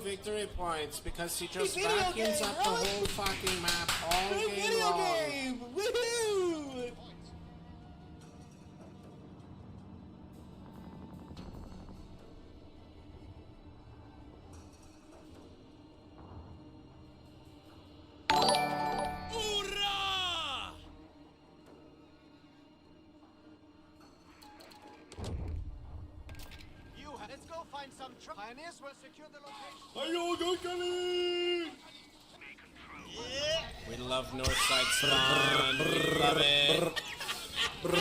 victory points because he just vacuums up the whole fucking map all game long. Woohoo! Let's go find some pioneers will secure the location. We love Northside spawn. We love it. We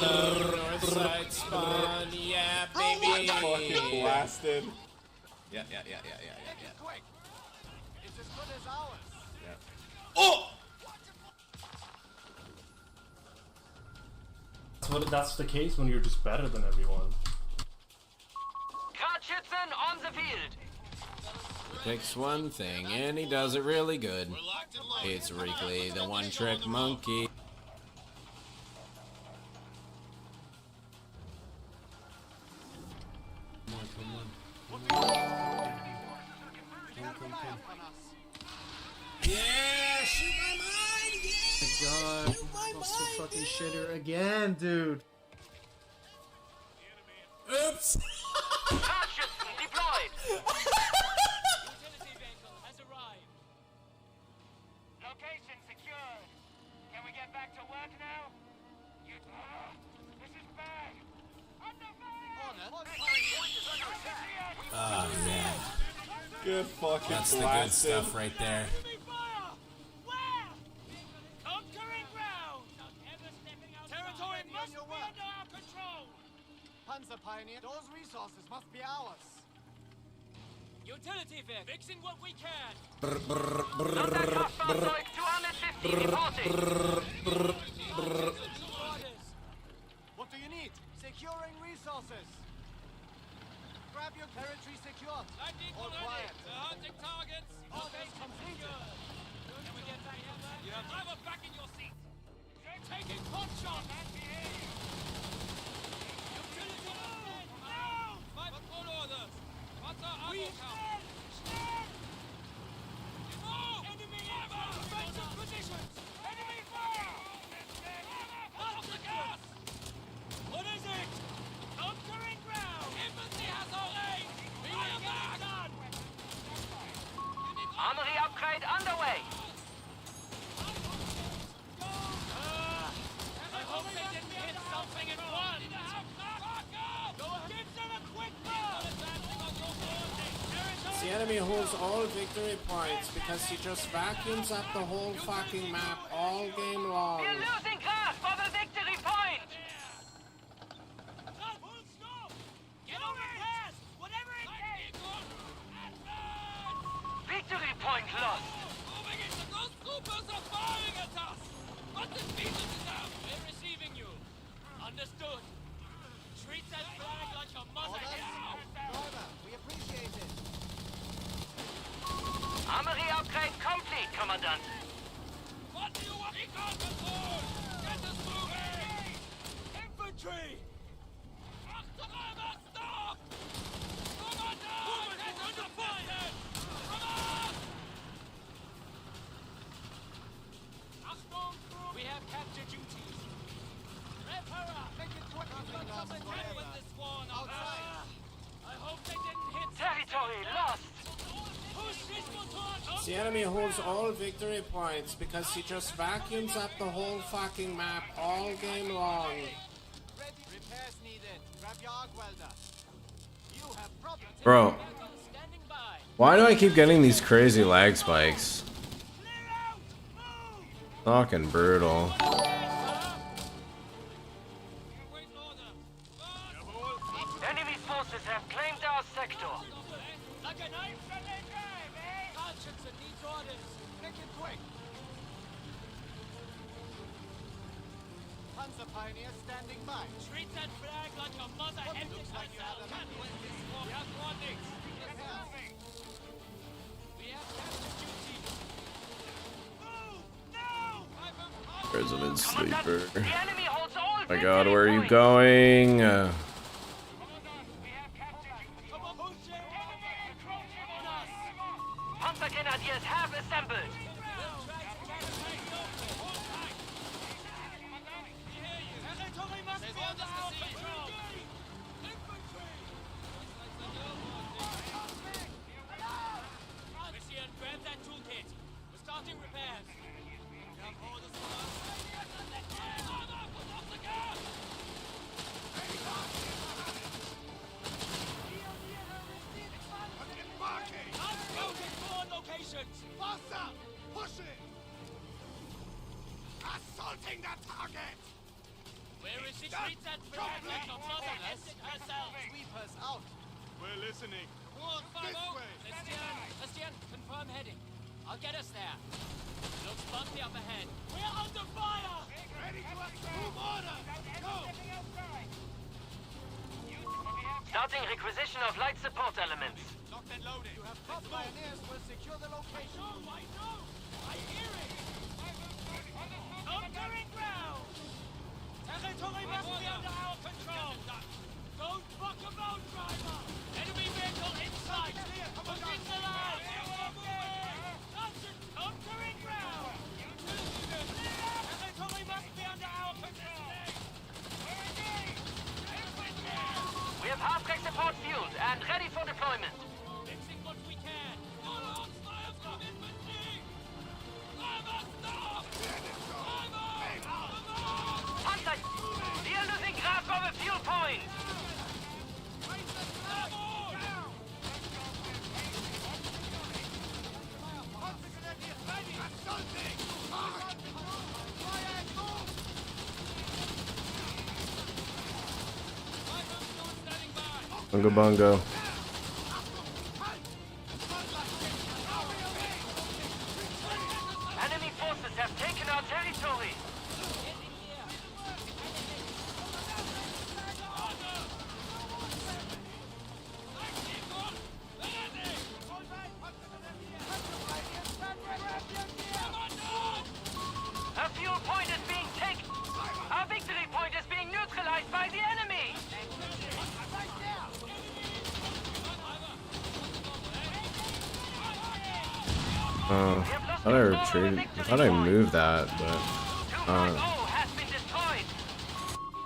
love Northside spawn. Yeah, baby. Fucking blasted. Yeah. Quick. It's as good as ours. Yeah. Oh! That's the case when you're just better than everyone. Kartschützen on the field. Picks one thing and he does it really good. It's Wrigley, the one-trick monkey. Yeah, shoot my mind, yeah! God, Shoot my lost the mind, fucking dude. shitter again, dude. Oops! Kartschützen deployed. Utility vehicle has arrived. Location secured. Can we get back to work now? This is bad. Under fire! Oh man, Good fucking that's the good blasted. stuff right there. Enemy fire! Where? Conquering ground! Territory must be under our control! Panzer Pioneer, those resources must be ours. Utility vehicle, fixing what we can! Fahrzeug 250 reporting. Orders! What do you need? Securing resources. Grab your territory secured. Lightning All ready! quiet. They're hunting targets! Orders completed. Can we get back here, man? Yeah. Driver, back in your seat! They're taking pot shots! Utility vehicle, down! Five patrol orders! Panzer ammo count! Move! Enemy ammo! Defensive positions! Enemy fire! Off the gas! What is it? Conquering ground! Infantry has our aim! Fire back! Armory upgrade underway. I hope they didn't hit something in one! Go ahead! Give them a quick burn! The enemy holds all victory points because he just vacuums up the whole fucking map all game long. We're losing grasp of the victory point. Get over past! Whatever it takes! Victory point lost. Moving it! The ghost troopers are firing at us! What the beaters is out! We're receiving you. Understood. Treat that flag like your mother now! Driver, we appreciate it. Armory upgrade complete, Commandant. What do you want? Recon patrol! Get us moving! Infantry! Achterräuber, stop! Commandant! Get under fire! Come on! Achtung! We have captured duties. Repara! Make it quick. Nothing lost, whatever. With this one Outside. I hope they didn't hit Territory lost. Push this one The enemy holds all victory points because he just vacuums up the whole fucking map all game long. Ready? Repairs needed. Grab your arc welder. You have problems. Bro, standing by. why do I keep getting these crazy lag spikes? Fucking brutal. Enemy forces have claimed our sector. Like a knife and a drive, eh? Hutchinson needs orders. Make it quick. Panzer Pioneer standing by. Treat that flag like your mother had looks like you have a Can't win this war. We have warnings. Repairs. We have captured duty. Move! Now! President Sleeper. The enemy holds all My god, where are you points. going? We have captured duty. Come on, push it! Enemy encroaching on us! Panzergrenadiers have assembled. Territory must be under our control. Mission, grab that toolkit. We're starting repairs. Unspoken forward locations. Faster! Push it! Assaulting the target! Where is she? Treat that fragment of motherless herself. Sweep us out! We're listening. This way! Christian, confirm heading. I'll get us there. Looks bumpy up ahead. We're under fire! Ready to move order! Go! Starting requisition of light support elements. Locked and loaded. You have top pioneers will secure the location. I know! I hear it! Conquering ground! Territory must be under our control! Don't fuck about, driver! Enemy vehicle in sight! Push in the line! Conquering ground! Territory must be under our control! We have half-track support fueled and ready for deployment. Fixing what we can! Fire from infantry! Stop! Panzer, we are losing grasp of a fuel point. Bungo bungo. Enemy forces have taken our territory. A fuel point is being taken. Our victory point is being neutralized by the enemy. I thought I retreated. I thought I moved that, but 2.0 has been destroyed.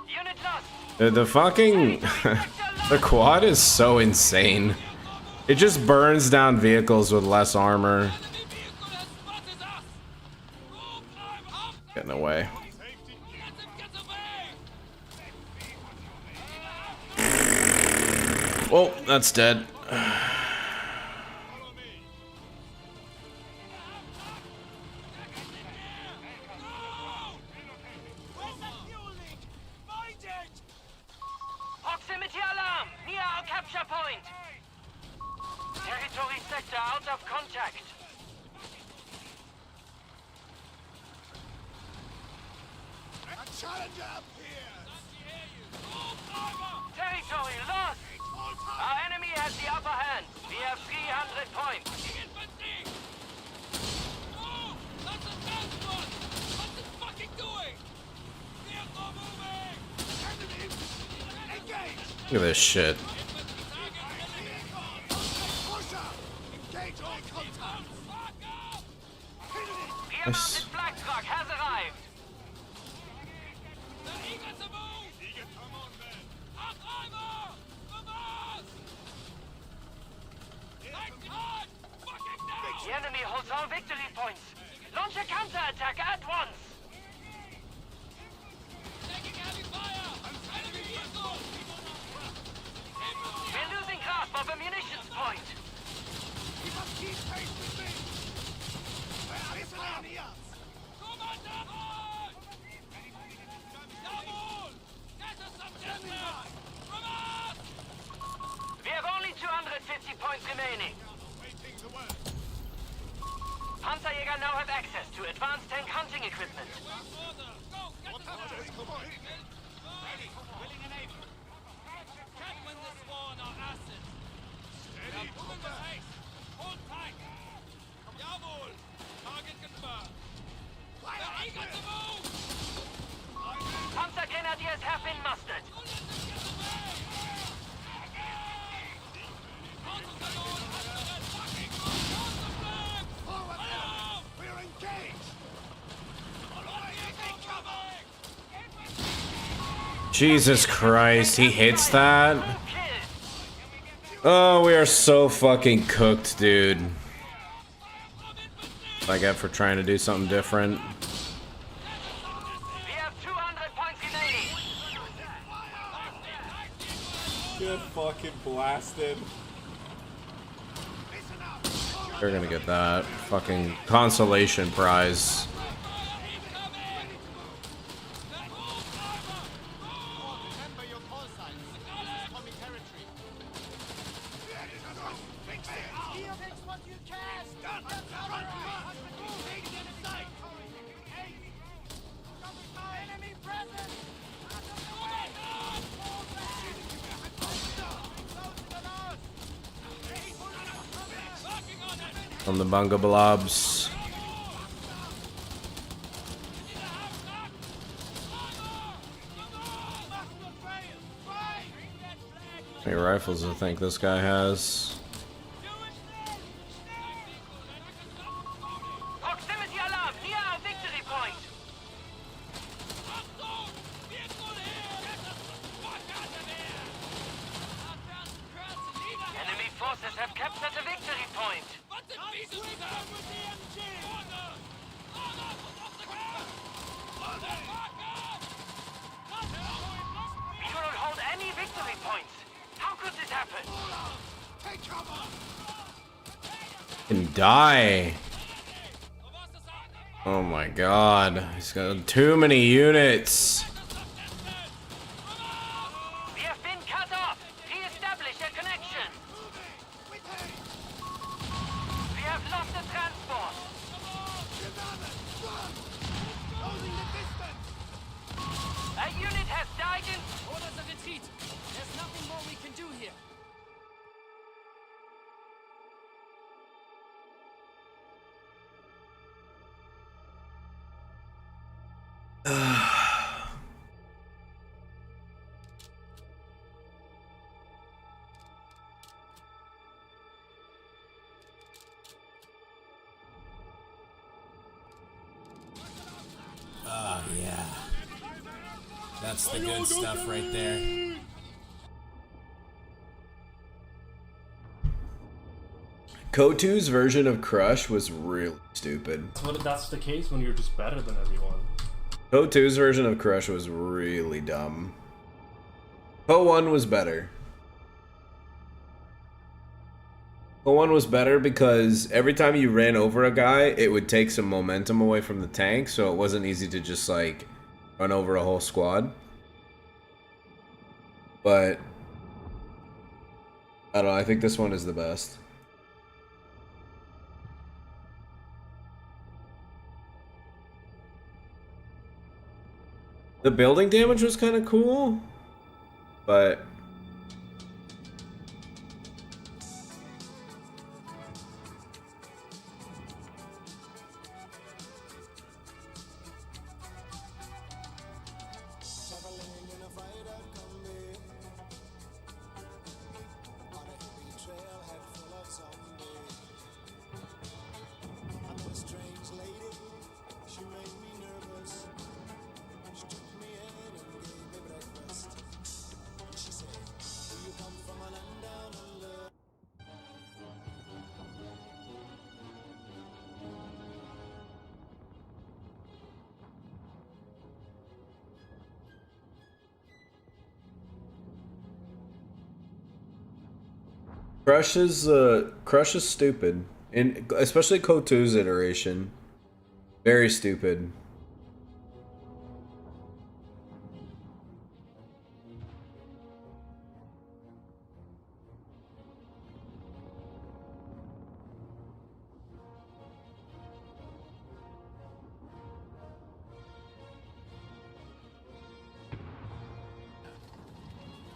Unit lost. the fucking the quad is so insane. It just burns down vehicles with less armor. Getting away. Well, that's dead. Proximity alarm near our capture point. Territory sector out of contact. A challenger appears! Territory lost. Our enemy has the upper hand. We have 300 points. Oh, that's a fast one! What's it fucking doing? Vehicle moving! Engage! Look at this shit. Engage all contacts! The mounted flag truck has arrived. The enemy holds all victory points. Launch a counterattack at once. We're losing grasp of a munitions point. We must keep pace with me! Where are his pioneers? We have only 250 points remaining. Panzerjäger now have access to advanced tank hunting equipment. Panzergrenadiers have been mustered. Jesus Christ, he hits that? Oh, we are so fucking cooked, dude. I get for trying to do something different. We have 200 points remaining. Get fucking blasted. They're gonna get that fucking consolation prize. Remember your call signs. This is Tommy territory. Here takes what you can. Enemy present. On the bunga blobs. How many rifles I think this guy has? Proximity alarm near our victory point. Enemy forces have captured the victory point. We do not hold any victory points. How could this happen? Can die. Oh my god. He's got too many units. We have been cut off. Re-establish a connection. We have lost the transport. A unit has died in... Orders a retreat. There's nothing more we can do here. Oh, yeah. That's the good stuff right there. COH3's version of Crush was really stupid. That's the case when you're just better than everyone. COH3's version of Crush was really dumb. COH1 was better. COH1 was better because every time you ran over a guy, it would take some momentum away from the tank, so it wasn't easy to just like run over a whole squad. But I don't know, I think this one is the best. The building damage was kind of cool, but Crush is stupid, and especially COH2's iteration, very stupid.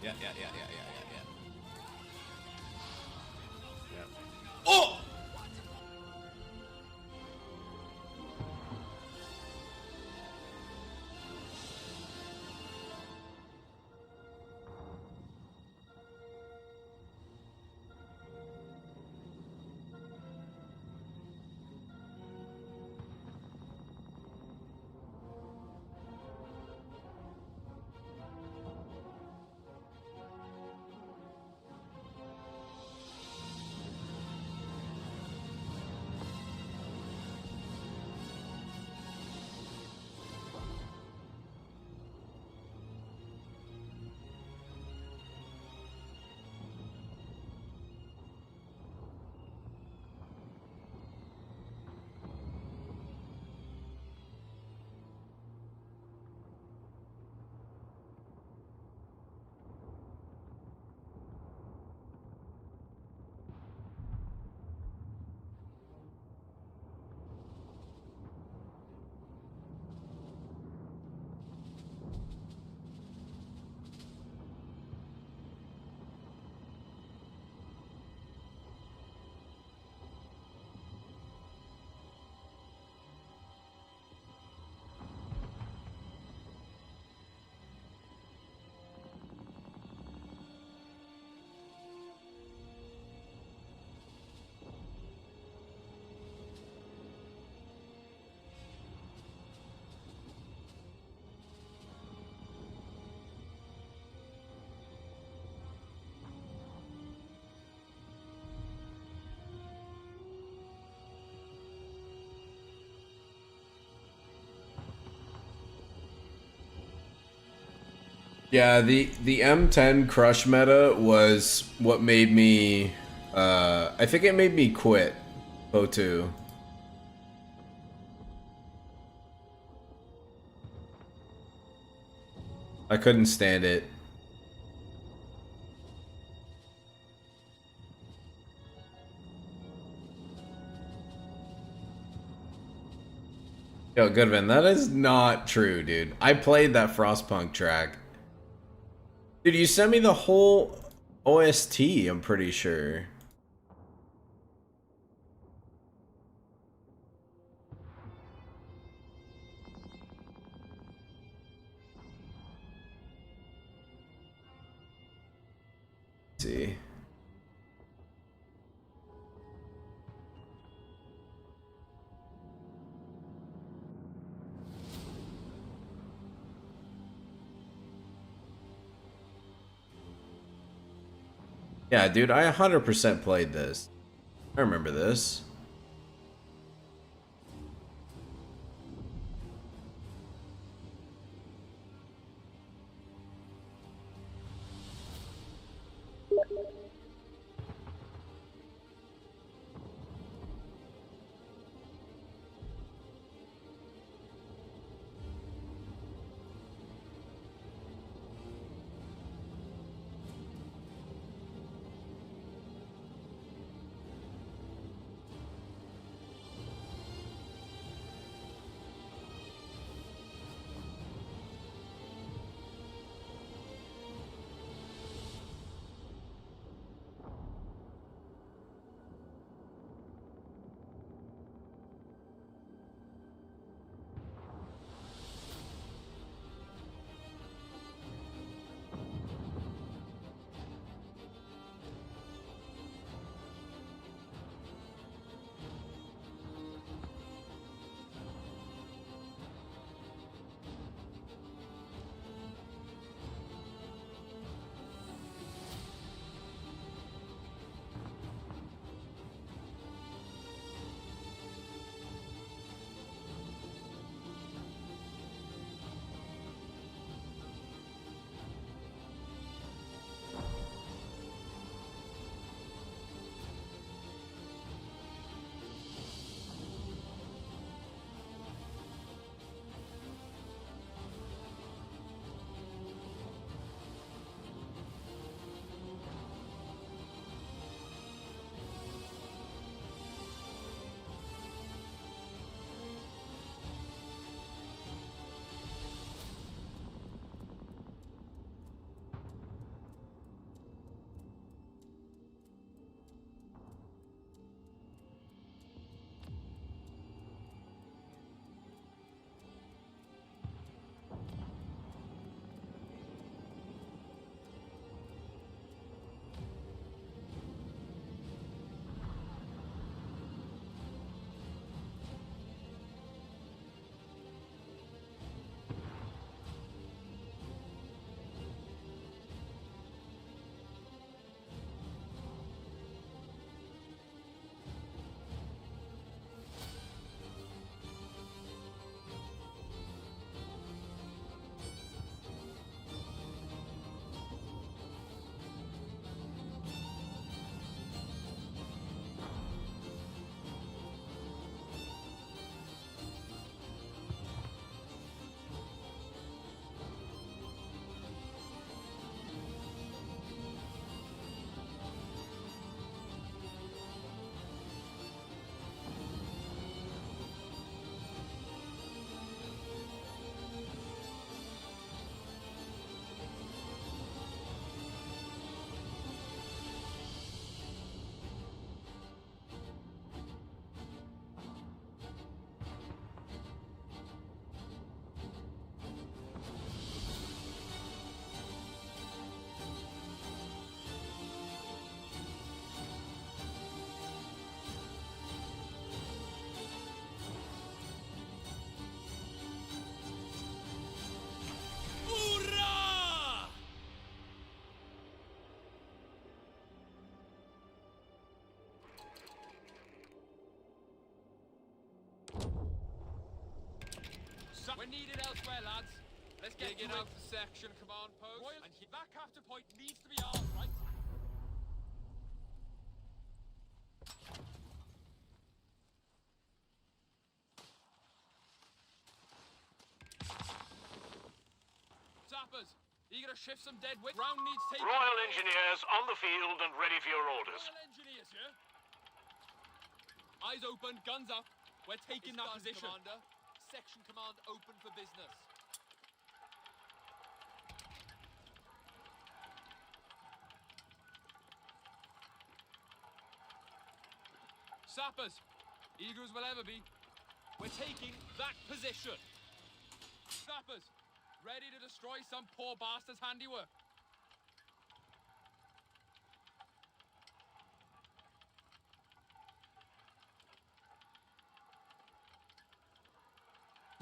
Yeah. Oh! Yeah, the M10 crush meta was what made me I think it made me quit O2. I couldn't stand it. Yo, Goodman, that is not true, dude. I played that Frostpunk track. Dude, you sent me the whole OST, I'm pretty sure. Let's see. Yeah, dude, I 100% played this. I remember this. We're needed elsewhere, lads. Let's get it out the section command post. Royal, and that capture point needs to be ours, right? Sappers, are you gonna shift some dead weight? Round needs taken. Royal Engineers on the field and ready for your orders. Royal Engineers, yeah? Eyes open, guns up. We're taking that position. Commander. Section command open for business. Sappers, eager as we'll ever be. We're taking that position. Sappers, ready to destroy some poor bastard's handiwork.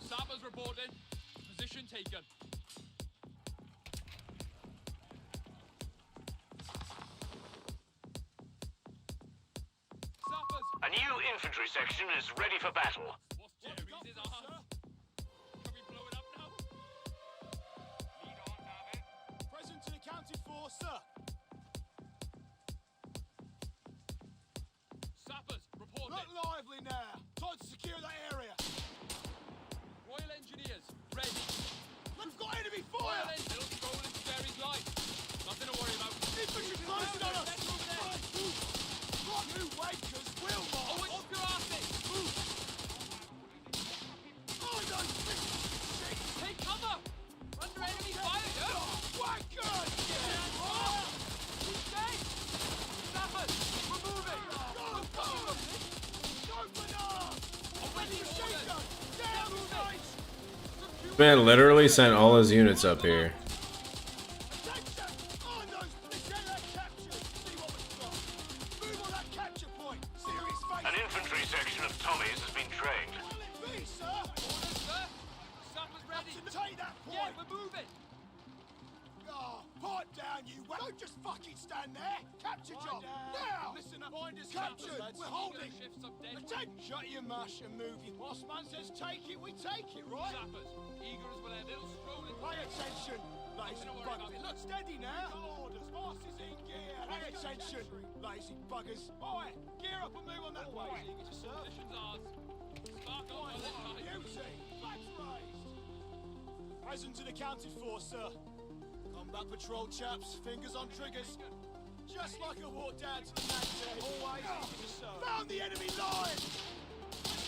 Sappers reporting. Position taken. Sappers. A new infantry section is ready for battle. What's Jerry's is ours? Can we blow it up now? Lead on, David. Present and accounted for, sir. Sappers reporting. Look lively now. Time to secure that area. Royal Engineers ready. We've got enemy Royal fire. Engineers roll into Jerry's line. Nothing to worry about. Infantry closing on us. Let's move there. What new wankers will Oh, march? it's off your asses. Oh, those shit. Take cover. Under enemy fire, yeah? Wankers! He's dead. Sappers, we're moving. We're fucking up this. Open up! I'm waiting for Machine gun! Down, guys! This man literally sent all his units up here. Attention! On those Priscilla captured! See what we've got! Move on that capture point! Serious face! An infantry section of Tommies has been trained. Will it be, sir? Orders, sir. Sappers ready. To take that Yeah, point! we're moving. Oh, pipe down, you wank! Don't just fucking stand there! Capture job! Now! Listen up. Find us Captured! lads. We're We're holding! gonna shift some dead. Attention! Shut your mush and move your boss man says take it, we take it, right? Sappers, eager as well, a little stroll in. Pay attention, lazy buggers. Look steady now. Orders, boss is in gear. Pay attention, lazy buggers. Oi, gear up and move on that way. Eager to serve. Position's ours. Spark on by this time. Beauty, flags raised. Present and accounted for, sir. Combat patrol, chaps. Fingers on triggers. Just like I walked down to the man's head. Always eager to serve. Found the enemy line.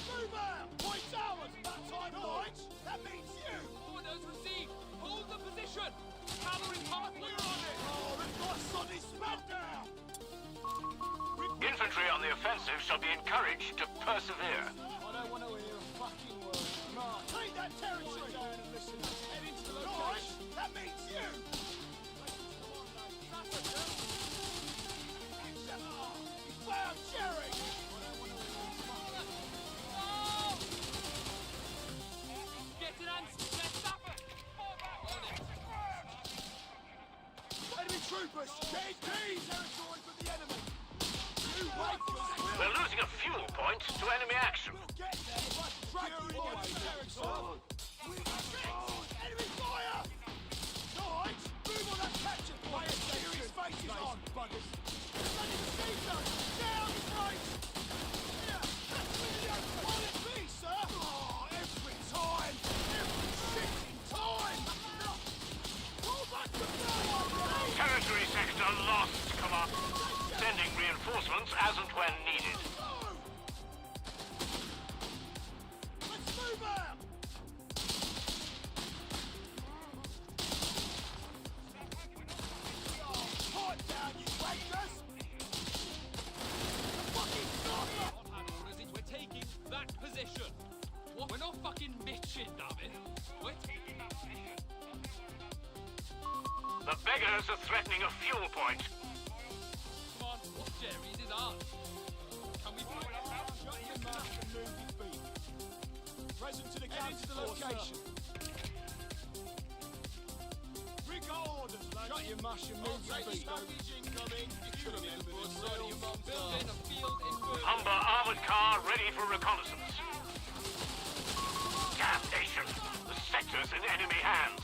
Move out. Points ours. That time, right? That means you. Orders received. Hold the position. Cavalry pathway. We're on it. Oh, the boss on his spat down. Infantry on the offensive shall be encouraged to persevere. I don't want to hear a fucking word. Mark, take that territory down and listen. Head into the location. That means you. Found Jerry. Get an answer. Let's stop it. Enemy troopers. KP territory for the enemy. You wait for us. We're losing a fuel point to enemy action. We'll get there. But tracking enemy territory. Enemy fire. Nice. Move on that capture point. Serious faces on, buggers. Ready to see them. Down, right. Here. Will it be, sir? Oh, every time. Every shitting time. Pull back the fire. Territory sector lost, command. Sending reinforcements as and when needed. Let's move out. Oh, pipe down, you wankers. Fucking sniper. Not had orders in. We're taking that position. What? We're not fucking bitching, damn it. We're taking that position. The beggars are threatening a fuel point. Come on, what's Jerry's is ours. Can we blow it up now? Shut your mouth and move your feet. Present to the counter the location. We got orders, lads. Shut your mush and move your feet. Package incoming. You could have been more sorry your mum Building a field in Berlin. Humber armored car ready for reconnaissance. Damn nation! The sector's in enemy hands.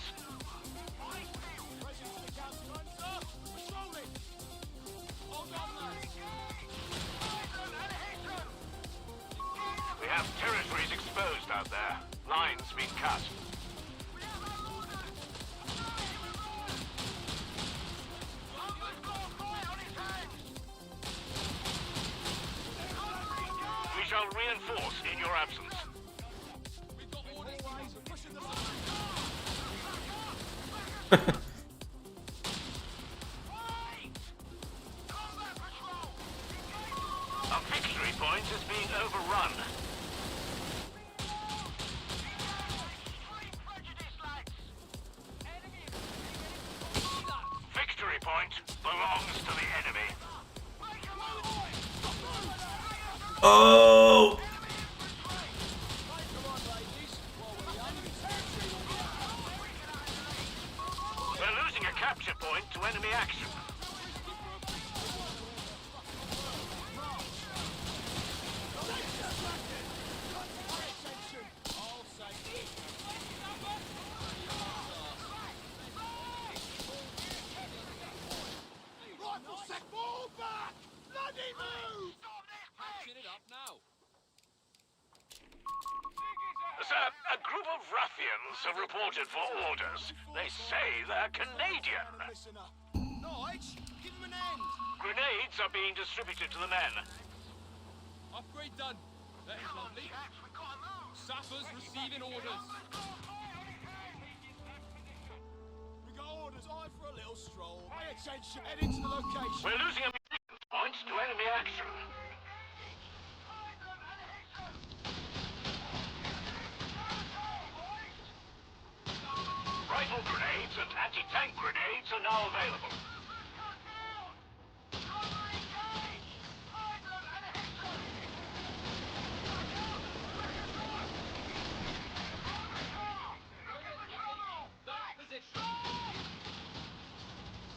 have territories exposed out there. Lines being cut. We shall reinforce in your absence. We've got orders. Pushing the A victory point is being overrun. Victory point belongs to the enemy. Oh! We're losing a capture point to enemy action. Rifle set, fall back! Bloody move! Patching it up now. Sir, a group of ruffians have reported for orders. They say they're Canadian. Listen up. Nige, give him an end. Grenades are being distributed to the men. Upgrade done. That is lovely. Sappers receiving orders. We got orders. Eye for a little stroll. Pay attention. Head into the location. We're losing a point to enemy action. Rifle grenades and anti-tank grenades are now available.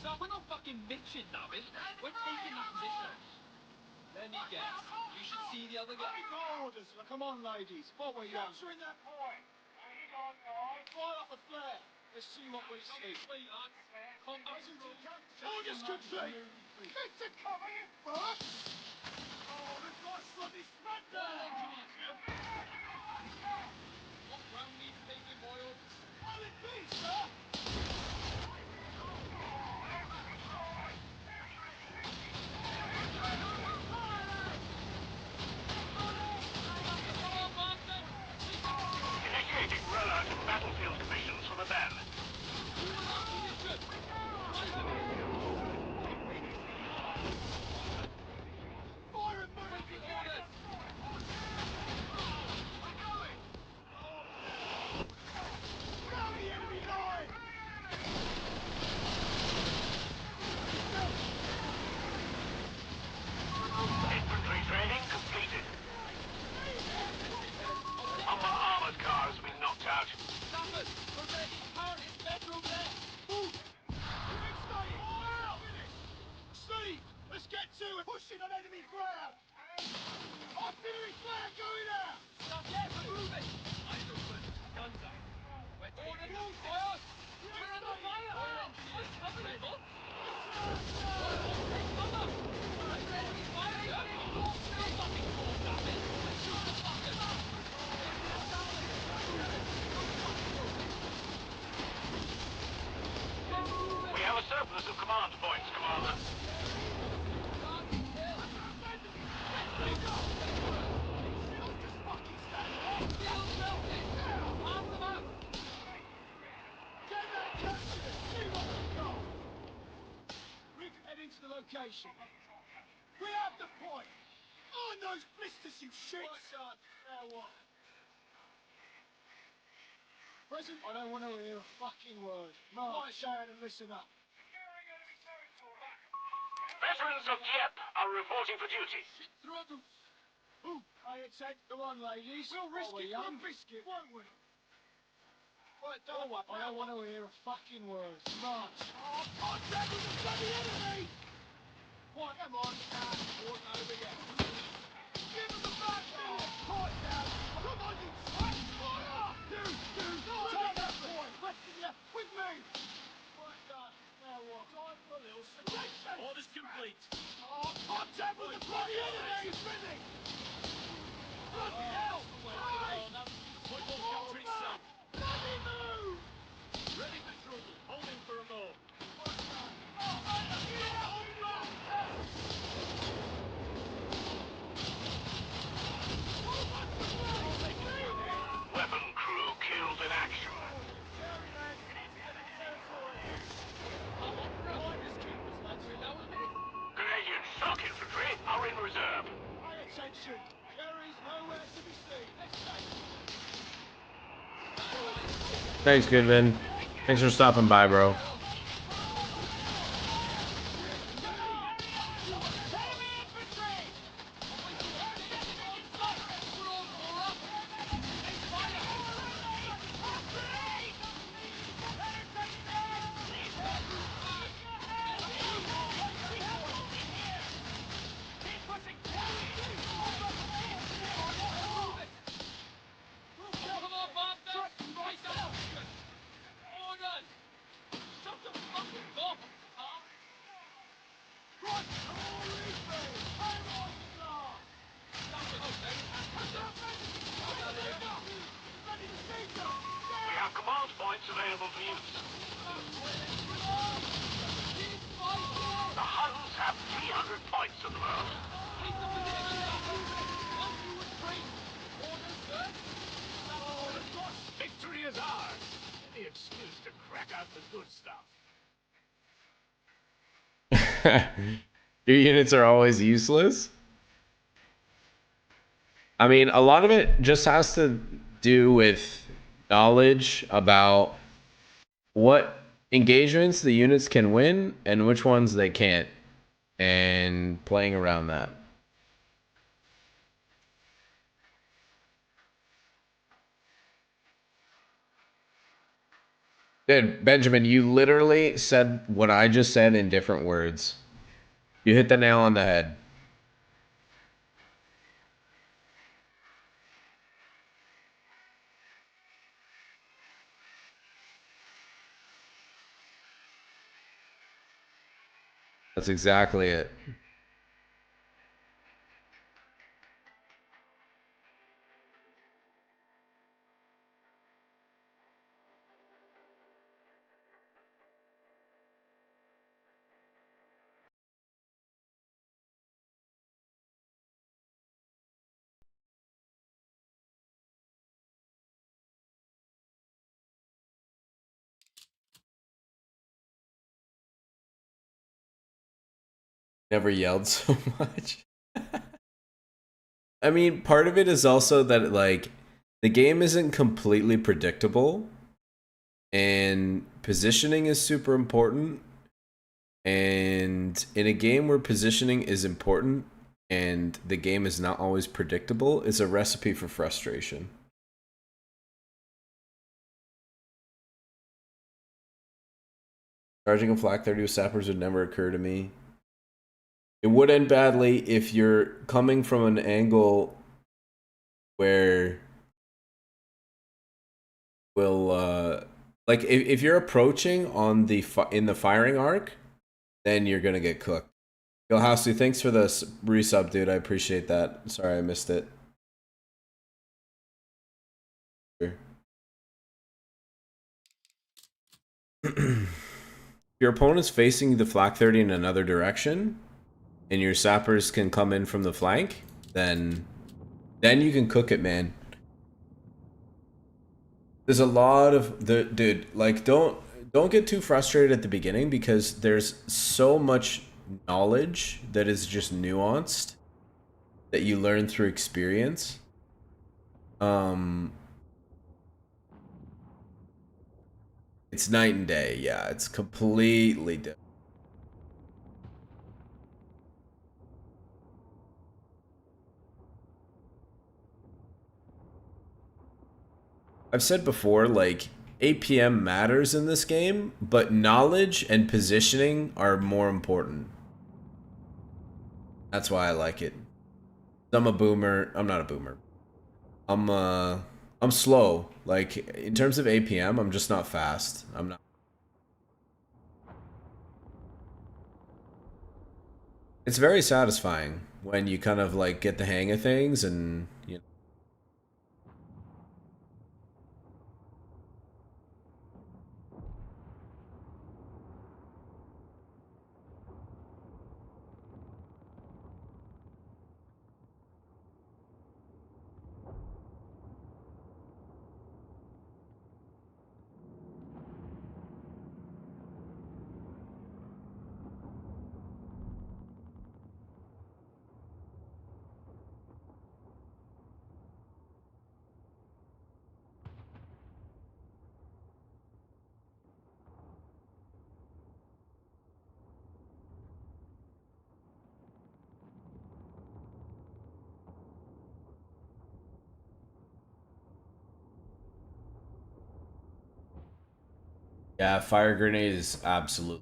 So we're not fucking bitching now, is it? We're taking that position. Let me guess. You should see the other guy. Orders. Come on, ladies. What were you? Capturing that point. Fire up a flare. Let's see what we see. Orders complete. Victor, cover you first. Oh, we've got bloody spread there. What ground needs taking, boys? How it be, sir? Initiating rollout battlefield commissions for the men. Fire and move. Round the enemy line. Infantry training completed. Armored car has been knocked out. Sappers, prevent apparent better over there. Steve, let's get to it. Pushing on enemy ground. Artillery flare going out. Stop, yes, we're moving. Eyes open, guns up. We're taking fire. We're under fire. We're covering them. Take cover. There's enemy fire here. Still fucking fall, damn it. Shoot the fuckers. We have a surplus of command points, Commander. Head into the location. We have the point. On those blisters, you shit. Now what? Present, I don't want to hear a fucking word. March out and listen up. Veterans of Dieppe are reporting for duty. Ooh, I attack. Come on, ladies. We'll risk it for a biscuit, won't we? Right, don't worry. I don't want to hear a fucking word. March. Oh, contact with the bloody enemy! What? Come on, wasn't over yet. Give him the back door. Point down. Come on, you twat. Fire! Take that point. Resting you with me. Right done. Now what? Time for a little attention. Orders complete. Oh, contact with the bloody enemy! Bloody hell! Nowhere to be seen. Let's stay. Thanks, Goodman. Thanks for stopping by, bro. We have command points available for use. The Huns have 300 points at the moment. Victory is ours. Any excuse to crack out the good stuff. Your units are always useless. I mean, a lot of it just has to do with knowledge about what engagements the units can win and which ones they can't, and playing around that. Dude, Benjamin, you literally said what I just said in different words. You hit the nail on the head. That's exactly it. Never yelled so much. I mean, part of it is also that, like, the game isn't completely predictable, and positioning is super important. And in a game where positioning is important and the game is not always predictable, is a recipe for frustration. Charging a flak 30 with sappers would never occur to me. It would end badly if you're coming from an angle where like if you're approaching on the in the firing arc, then you're gonna get cooked. Yo, Housey, thanks for the resub, dude. I appreciate that. Sorry I missed it. Your opponent's facing the flak 30 in another direction, and your sappers can come in from the flank, then you can cook it, man. There's a lot of dude, like, don't get too frustrated at the beginning, because there's so much knowledge that is just nuanced that you learn through experience. It's night and day. Yeah, it's completely different. I've said before, like, APM matters in this game, but knowledge and positioning are more important. That's why I like it. I'm a boomer. I'm not a boomer. I'm slow. Like, in terms of APM, I'm just not fast. I'm not. It's very satisfying when you kind of, like, get the hang of things, and you know. Yeah, fire grenade is absolute.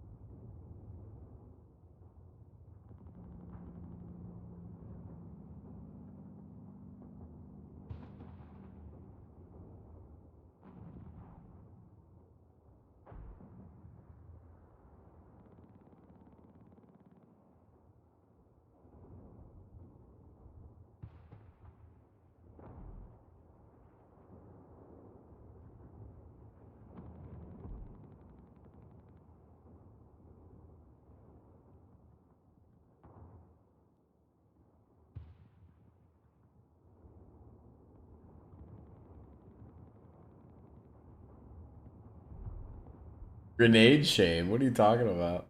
Grenade shame? What are you talking about?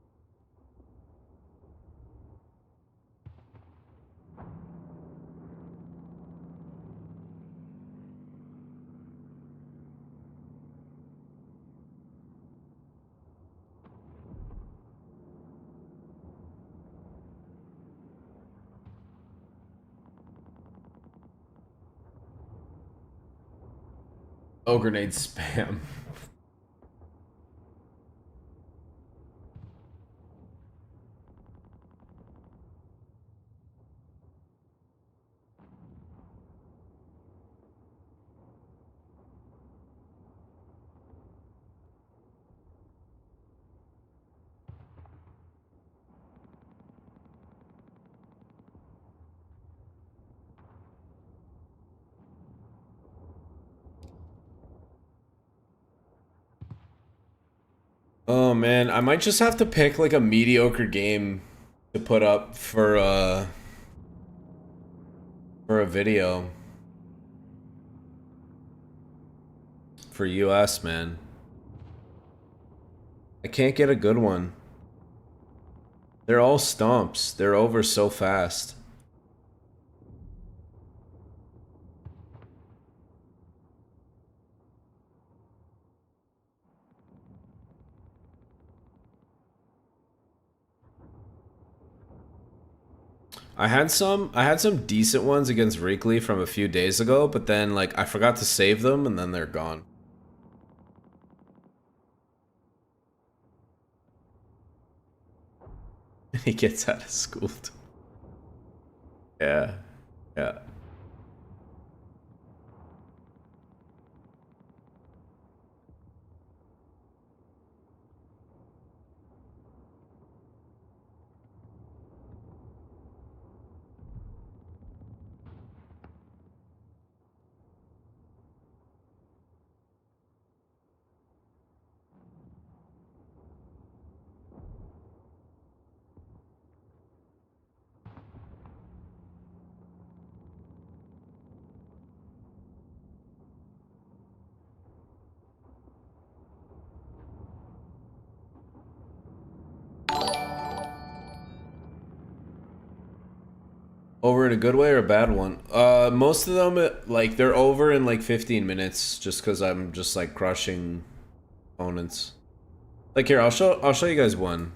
Oh, grenade spam. Oh man, I might just have to pick like a mediocre game to put up for a video for US, man. I can't get a good one. They're all stomps. They're over so fast. I had some decent ones against Reekley from a few days ago, but then like I forgot to save them and then they're gone. He gets out of school too. Yeah. Yeah. Over in a good way or a bad one? Most of them, like, they're over in, like, 15 minutes, just because I'm just, like, crushing opponents. Like, here, I'll show you guys one.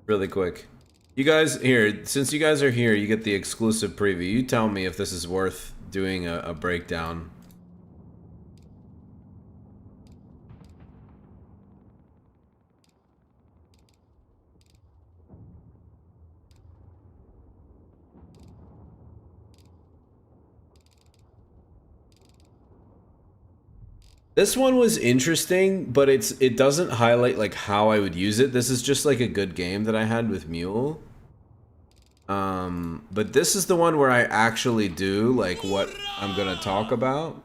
Really quick. You guys, here, since you guys are here, you get the exclusive preview. You tell me if this is worth doing a breakdown. This one was interesting, but it doesn't highlight like how I would use it. This is just like a good game that I had with Mule. But this is the one where I actually do like what I'm gonna talk about.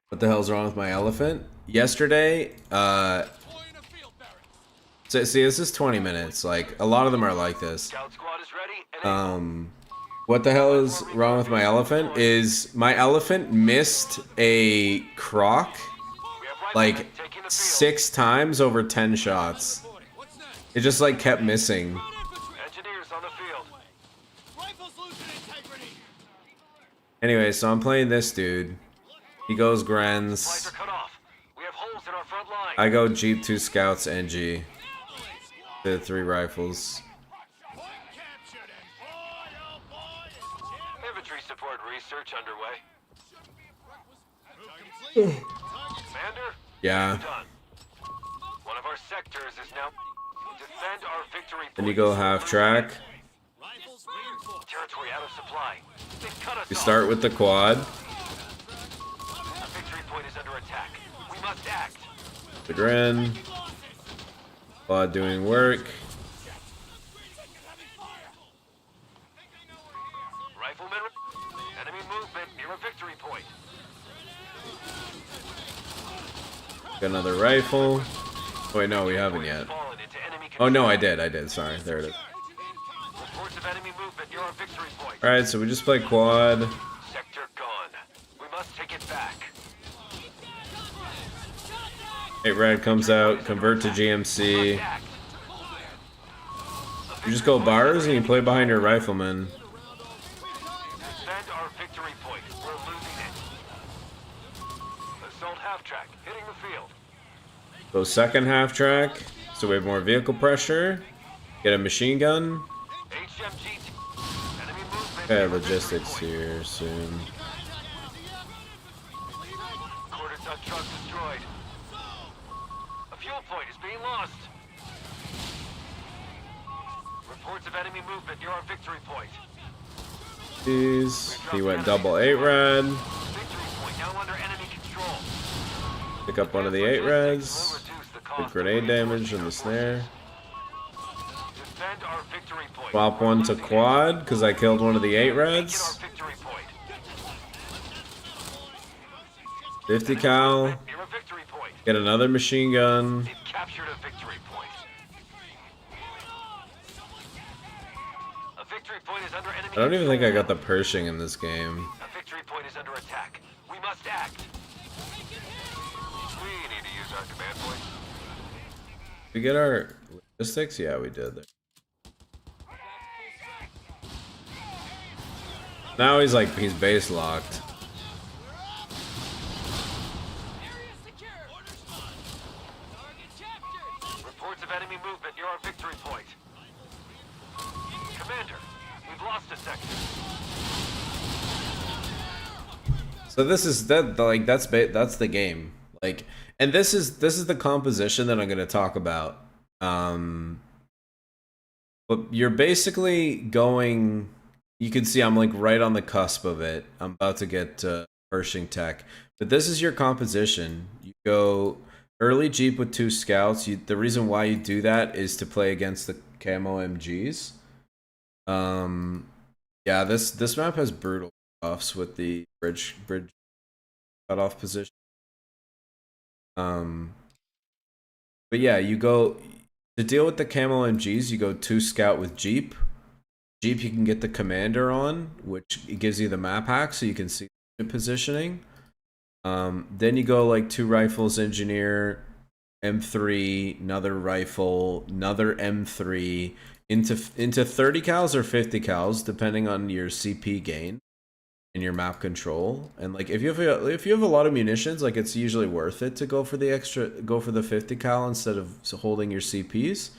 What the hell's wrong with my elephant? Yesterday, so see, this is 20 minutes. Like a lot of them are like this. What the hell is wrong with my elephant is my elephant missed a croc like 6 times over 10 shots. It just like kept missing. Anyway, so I'm playing this dude. He goes Grens. I go Jeep, 2 scouts, NG. The 3 rifles. Infantry support research underway. Commander, Yeah. done. One of our sectors is now defend our victory Then you point. go half track. Territory out of supply. They've cut us You off. start with the quad. A victory point is under attack. We must act. The grin. Quad doing work. Riflemen, enemy movement near a victory point. Got another rifle. Wait, no, we haven't yet. Fallen into enemy Oh no, I control. did. Sorry, there it is. Reports of enemy movement near our victory point. Alright, so we just play quad. Sector gone. We must take it back. 8 red comes out, convert to GMC. Act. You just go bars and you play behind your rifleman. Defend our victory point. We're losing it. Assault half track hitting the field. Go second half track, so we have more vehicle pressure. Get a machine gun. HMG. Enemy movement. Okay, near a logistics victory point. here soon. Quarter ton truck destroyed. A fuel point is being lost. Reports of enemy movement near our victory point. Jeez, he went double 8 red. Victory point now under enemy control. Pick up one of the 8 reds. Good grenade damage in the snare. Defend our victory point. Swap one to quad because I killed one of the 8 Make it our reds. victory point. 50 cal. Near a victory point. Get another machine gun. They've captured a victory point. A victory point is under enemy I don't even think I control. got the Pershing in this game. A victory point is under attack. We must act. We need to use our command point. We get our logistics? Yeah, we did. Now he's base locked. Reports of enemy movement near our victory point. Commander, we've lost a sector. So this is that's the game. And this is the composition that I'm going to talk about. But you're basically going. You can see I'm right on the cusp of it. I'm about to get Pershing tech, but this is your composition. You go early Jeep with 2 scouts. The reason why you do that is to play against the camo MGs. Yeah, this map has brutal buffs with the bridge cutoff position. But yeah, you go to deal with the camo MGs. You go 2 scout with Jeep. Jeep, you can get the commander on, which it gives you the map hack, so you can see the positioning. Then you go 2 rifles, engineer, M3, another rifle, another M3, into 30 cals or 50 cals, depending on your CP gain and your map control. And if you have a lot of munitions, it's usually worth it to go for the 50 cal instead of holding your CPs.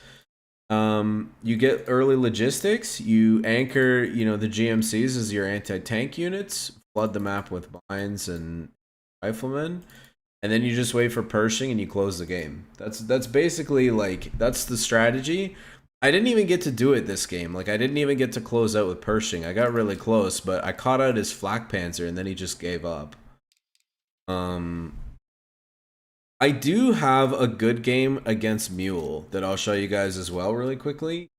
You get early logistics. You anchor, the GMCs as your anti-tank units. Flood the map with mines and riflemen, and then you just wait for Pershing and you close the game. That's basically that's the strategy. I didn't even get to do it this game. I didn't even get to close out with Pershing. I got really close, but I caught out his flak panzer and then he just gave up. I do have a good game against Mule that I'll show you guys as well really quickly.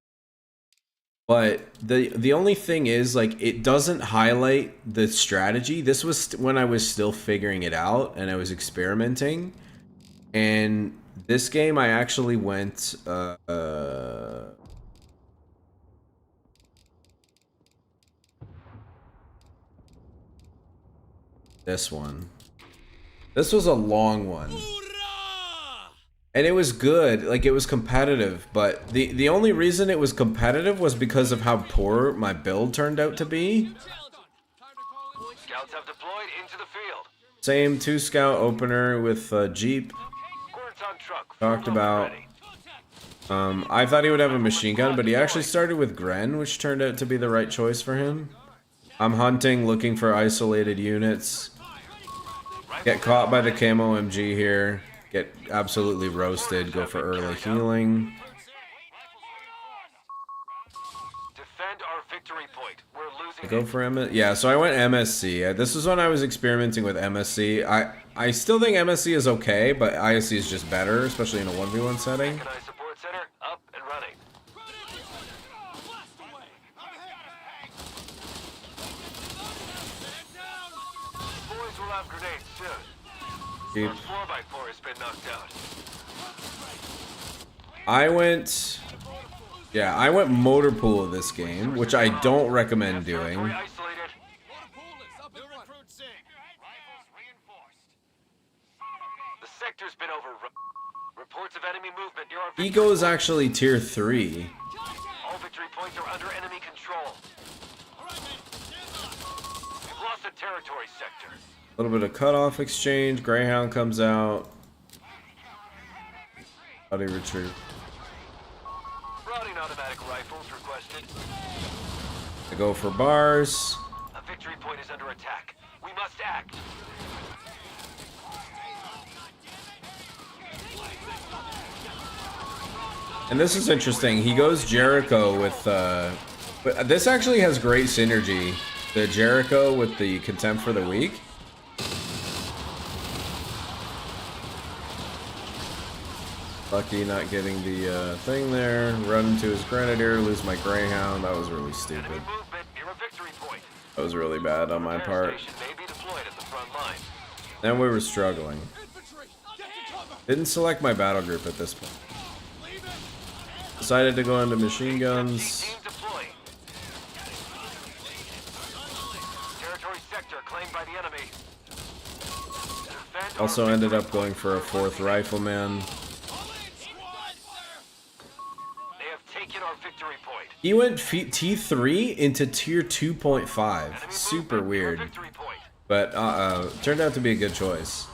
But the only thing is it doesn't highlight the strategy. This was when I was still figuring it out and I was experimenting. And this game I actually went this one. This was a long one. And it was good, it was competitive, but the only reason it was competitive was because of how poor my build turned out to be. Scouts have deployed into the field. Same 2 scout opener with Jeep. Quarter ton truck. Talked fueled up about. and ready. I thought he would have a machine gun, but he actually started with Gren, which turned out to be the right choice for him. I'm hunting, looking for isolated units. Get caught by the camo MG here. Get absolutely roasted. Go for early healing. Defend our victory point. We're losing Go for yeah, so I went MSC. This is when I was experimenting with MSC. I still think MSC is okay, but ISC is just better, especially in a 1v1 setting. Mechanized support center up and running. Boys will have grenades soon. Keep. Our 4x4 has been knocked out. I went motor pool this game, which I don't recommend doing. Territory isolated. The sector's been overrun. Reports of enemy movement near our victory Eco is point. actually tier 3. All victory points are under enemy control. We've lost the territory sector. A little bit of cutoff exchange. Greyhound comes out. Body retrieve. Routing automatic rifles requested. I go for bars. A victory point is under attack. We must act. And this is interesting. He goes Jericho with but this actually has great synergy. The Jericho with the Contempt for the Weak. Lucky not getting the thing there. Run into his Grenadier, lose my Greyhound. That was really stupid. Enemy movement near a victory point. That was really bad on my Repair part. station may be deployed at the front line. And we were struggling. Didn't select my battle group at this point. Decided to go into machine guns. Team deployed. Territory sector claimed by the enemy. Defend our Also ended victory up going for a 4th rifleman. They have taken our victory point. He went T3 into tier 2.5. Enemy Super movement near a weird. victory point. But turned out to be a good choice.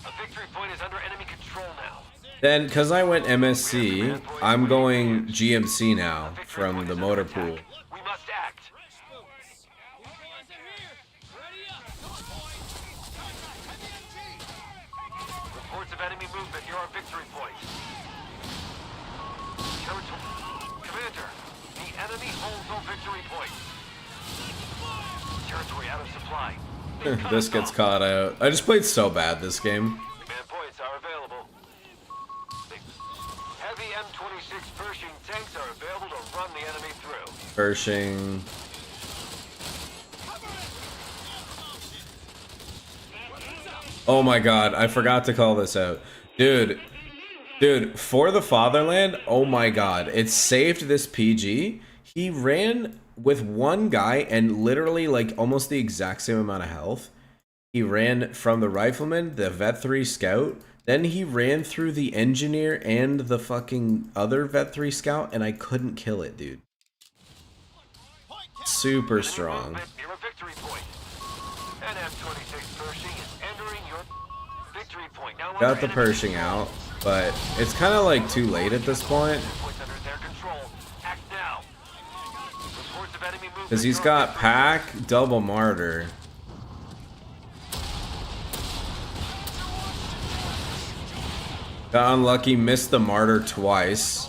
A victory point is under enemy control now. Then, because I went MSC, I'm going GMC now from the motor pool. We must act. Reports of enemy movement near our victory point. Commander, the enemy holds our victory point. Territory out of supply. This gets caught out. I just played so bad this game. Man points are available. Heavy M26 Pershing tanks are available to run the enemy through. Pershing. Oh my god, I forgot to call this out. Dude, for the fatherland, oh my god, it saved this PG. He ran with one guy and literally like almost the exact same amount of health. He ran from the rifleman, the Vet 3 scout, then he ran through the engineer and the fucking other Vet 3 scout, and I couldn't kill it, dude. Super strong. Movement near a victory point. An M26 Pershing is entering your victory point. Now Got under the enemy Pershing control. out, but it's kind of like too late at this point. Points under their control. Act now. Reports of enemy movement Because he's near our got victory pack, double martyr. Got unlucky, missed the martyr twice.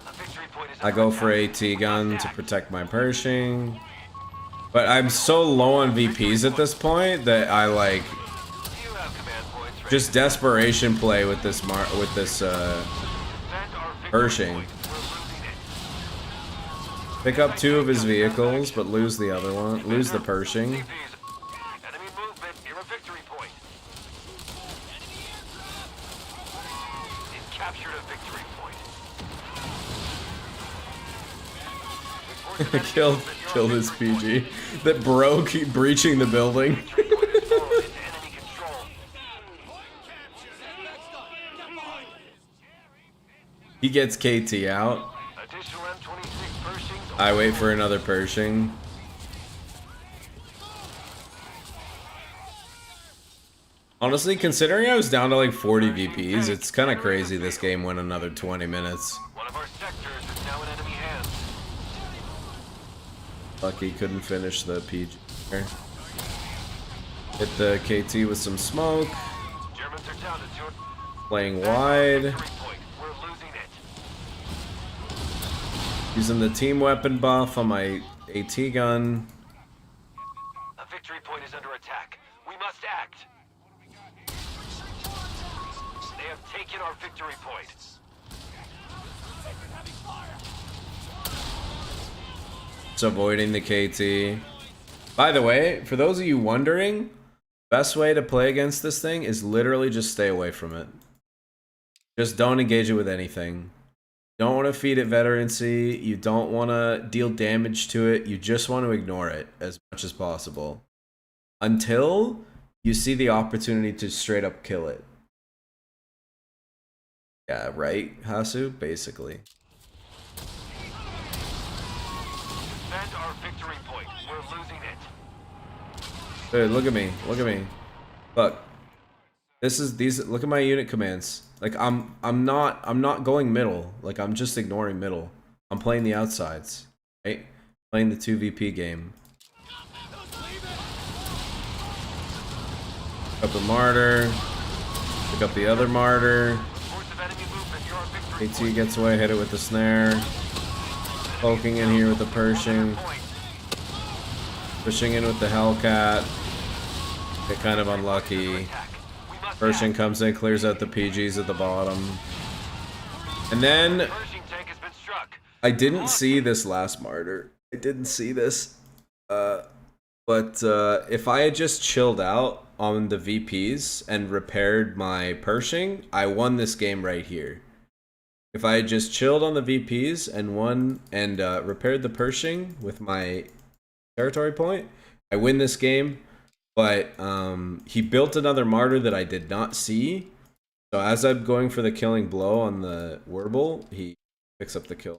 A victory point is I under go for attack. AT gun to protect my Pershing. But I'm so low on VPs at this point that I like You have command points ready. just desperation play with this Defend our victory Pershing. point. We're losing it. Pick up 2 of his vehicles, but lose the other one. Lose the Pershing. CPs. Enemy movement near a victory point. It captured a victory point. Reports of enemy Killed movement near our his victory point. PG that broke breaching the building. Victory point has fallen into enemy control. He gets KT out. Additional M26 Pershings. I wait for another Pershing. Honestly, considering I was down to like 40 VPs, it's kind of crazy this game went another 20 minutes. One of our sectors is now in enemy hands. Lucky couldn't finish the PG there. Hit the KT with some smoke. Germans are down to 2. Playing Defend our wide. victory point. We're losing it. Using the team weapon buff on my AT gun. A victory point is under attack. We must act. They have taken our victory point. It's avoiding the KT. By the way, for those of you wondering, best way to play against this thing is literally just stay away from it. Just don't engage it with anything. You don't want to feed it veterancy. You don't want to deal damage to it. You just want to ignore it as much as possible. Until you see the opportunity to straight up kill it. Yeah, right, Hasu? Basically. Defend our victory point. We're losing it. Dude, look at me. Look at me. Look. Look at my unit commands. Like I'm not going middle. Like I'm just ignoring middle. I'm playing the outsides. Right? Playing the 2VP game. Pick up the martyr. Pick up the other martyr. Force of enemy movement. You're our victory AT gets away, hit it with the snare. Poking in here with the Pershing. point. Pushing in with the Hellcat. Get kind of unlucky. We must Pershing act. comes in, clears out the PGs at the bottom. And then Pershing tank has been struck. I didn't see this last martyr. I didn't see this. But if I had just chilled out on the VPs and repaired my Pershing, I won this game right here. If I had just chilled on the VPs and won and repaired the Pershing with my territory point, I win this game. But he built another martyr that I did not see. So as I'm going for the killing blow on the Werble, he picks up the kill.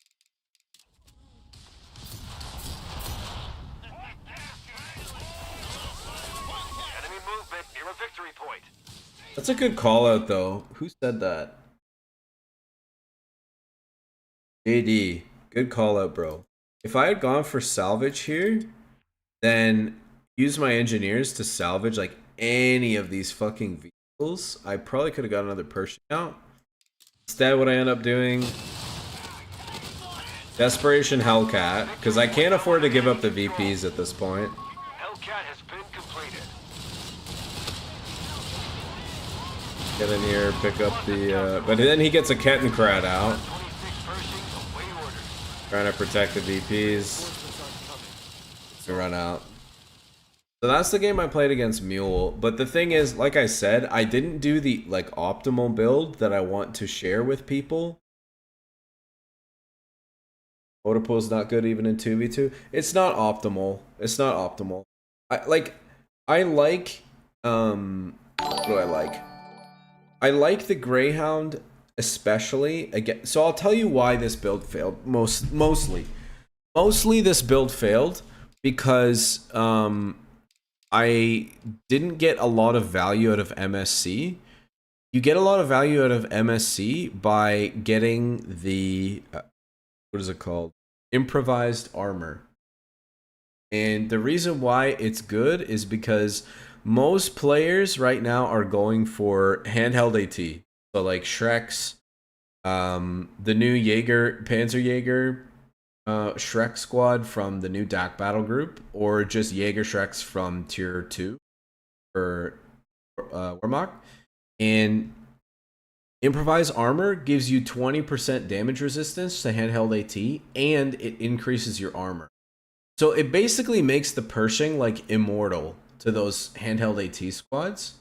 Enemy movement near a victory point. That's a good call out though. Who said that? JD, good call out, bro. If I had gone for salvage here, then use my engineers to salvage like any of these fucking vehicles, I probably could have got another Pershing out. Instead, what I end up doing, Desperation Hellcat, because I can't afford to give up the VPs at this point. Hellcat has been completed. Get in here, pick up the, but then he gets a Kettenkrad out, 26 Pershings await orders. trying to protect the VPs. We run out. So that's the game I played against Mule. But the thing is, like I said, I didn't do the like optimal build that I want to share with people. Motorpool's not good even in 2v2. It's not optimal. It's not optimal. I like what do I like? I like the Greyhound especially. Again, so I'll tell you why this build failed. Mostly this build failed because I didn't get a lot of value out of MSC. You get a lot of value out of MSC by getting the what is it called? Improvised armor. And the reason why it's good is because most players right now are going for handheld AT. So like Shrek's, the new Jaeger, Panzer Jaeger Shrek squad from the new DAC battle group, or just Jaeger Shreks from tier 2 for Wehrmacht. And improvised armor gives you 20% damage resistance to handheld AT, and it increases your armor. So it basically makes the Pershing like immortal to those handheld AT squads.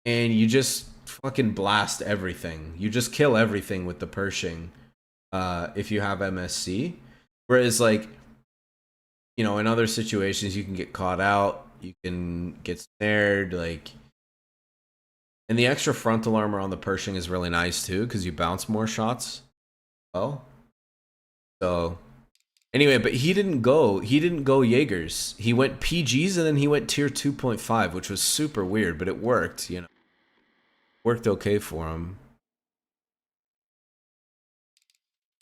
And you just fucking blast everything. You just kill everything with the Pershing if you have MSC. Whereas like, you know, in other situations you can get caught out, you can get snared, like. And the extra frontal armor on the Pershing is really nice too, because you bounce more shots. Oh. So anyway, but he didn't go Jaegers. He went PGs and then he went tier 2.5, which was super weird, but it worked, you know. Worked okay for him.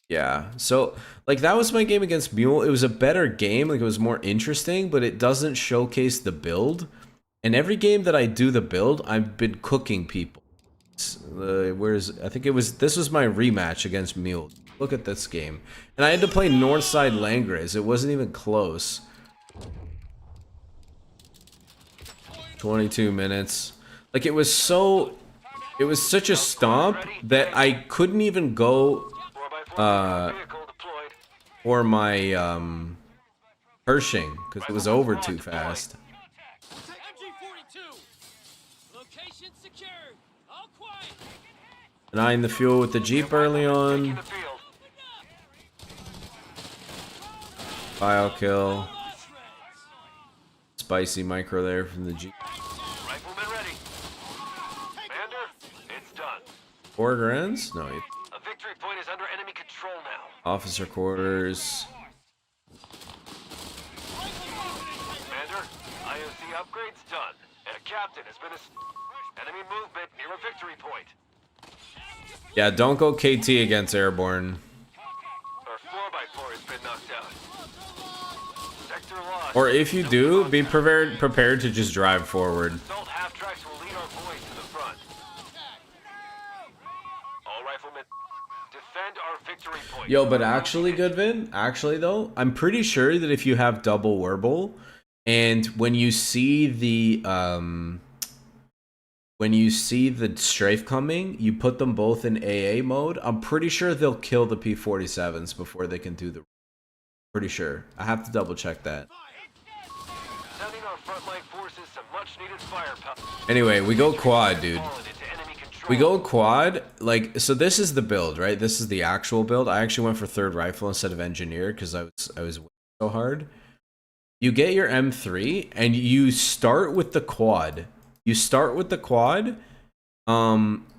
Yeah, so like that was my game against Mule. It was a better game, like it was more interesting, but it doesn't showcase the build. And every game that I do the build, I've been cooking people. Where's I think it was this was my rematch against Mule. Look at this game, and I had to play Northside Langres. It wasn't even close. 22 minutes. Like it was such a stomp that I couldn't even go for my Pershing because it was over too fast. MG-42. Location secured. All quiet. Denying the fuel with the Jeep early on. Bio kill. Spicy micro there from the Jeep. Rifleman ready. Commander, it's done. 4 grands? No. A victory point is under enemy control now. Officer quarters. Commander, IOC upgrade's done. And a captain has been enemy movement near a victory point. Yeah, don't go KT against Airborne. Our 4x4 has been knocked out. Sector lost. Or if you do, be prepared to just drive forward. Assault half-tracks will lead our boys to the front. All riflemen, defend our victory point. Yo, but actually, Goodvin, actually though, I'm pretty sure that if you have double Werble, and when you see the strafe coming, you put them both in AA mode, I'm pretty sure they'll kill the P-47s before they can do the... Pretty sure. I have to double check that. Sending our frontline forces some much-needed firepower. Anyway, we go quad, dude. We go quad, like, so this is the build, right? This is the actual build. I actually went for 3rd rifle instead of engineer because I was so hard. You get your M3 and you start with the quad. You start with the quad.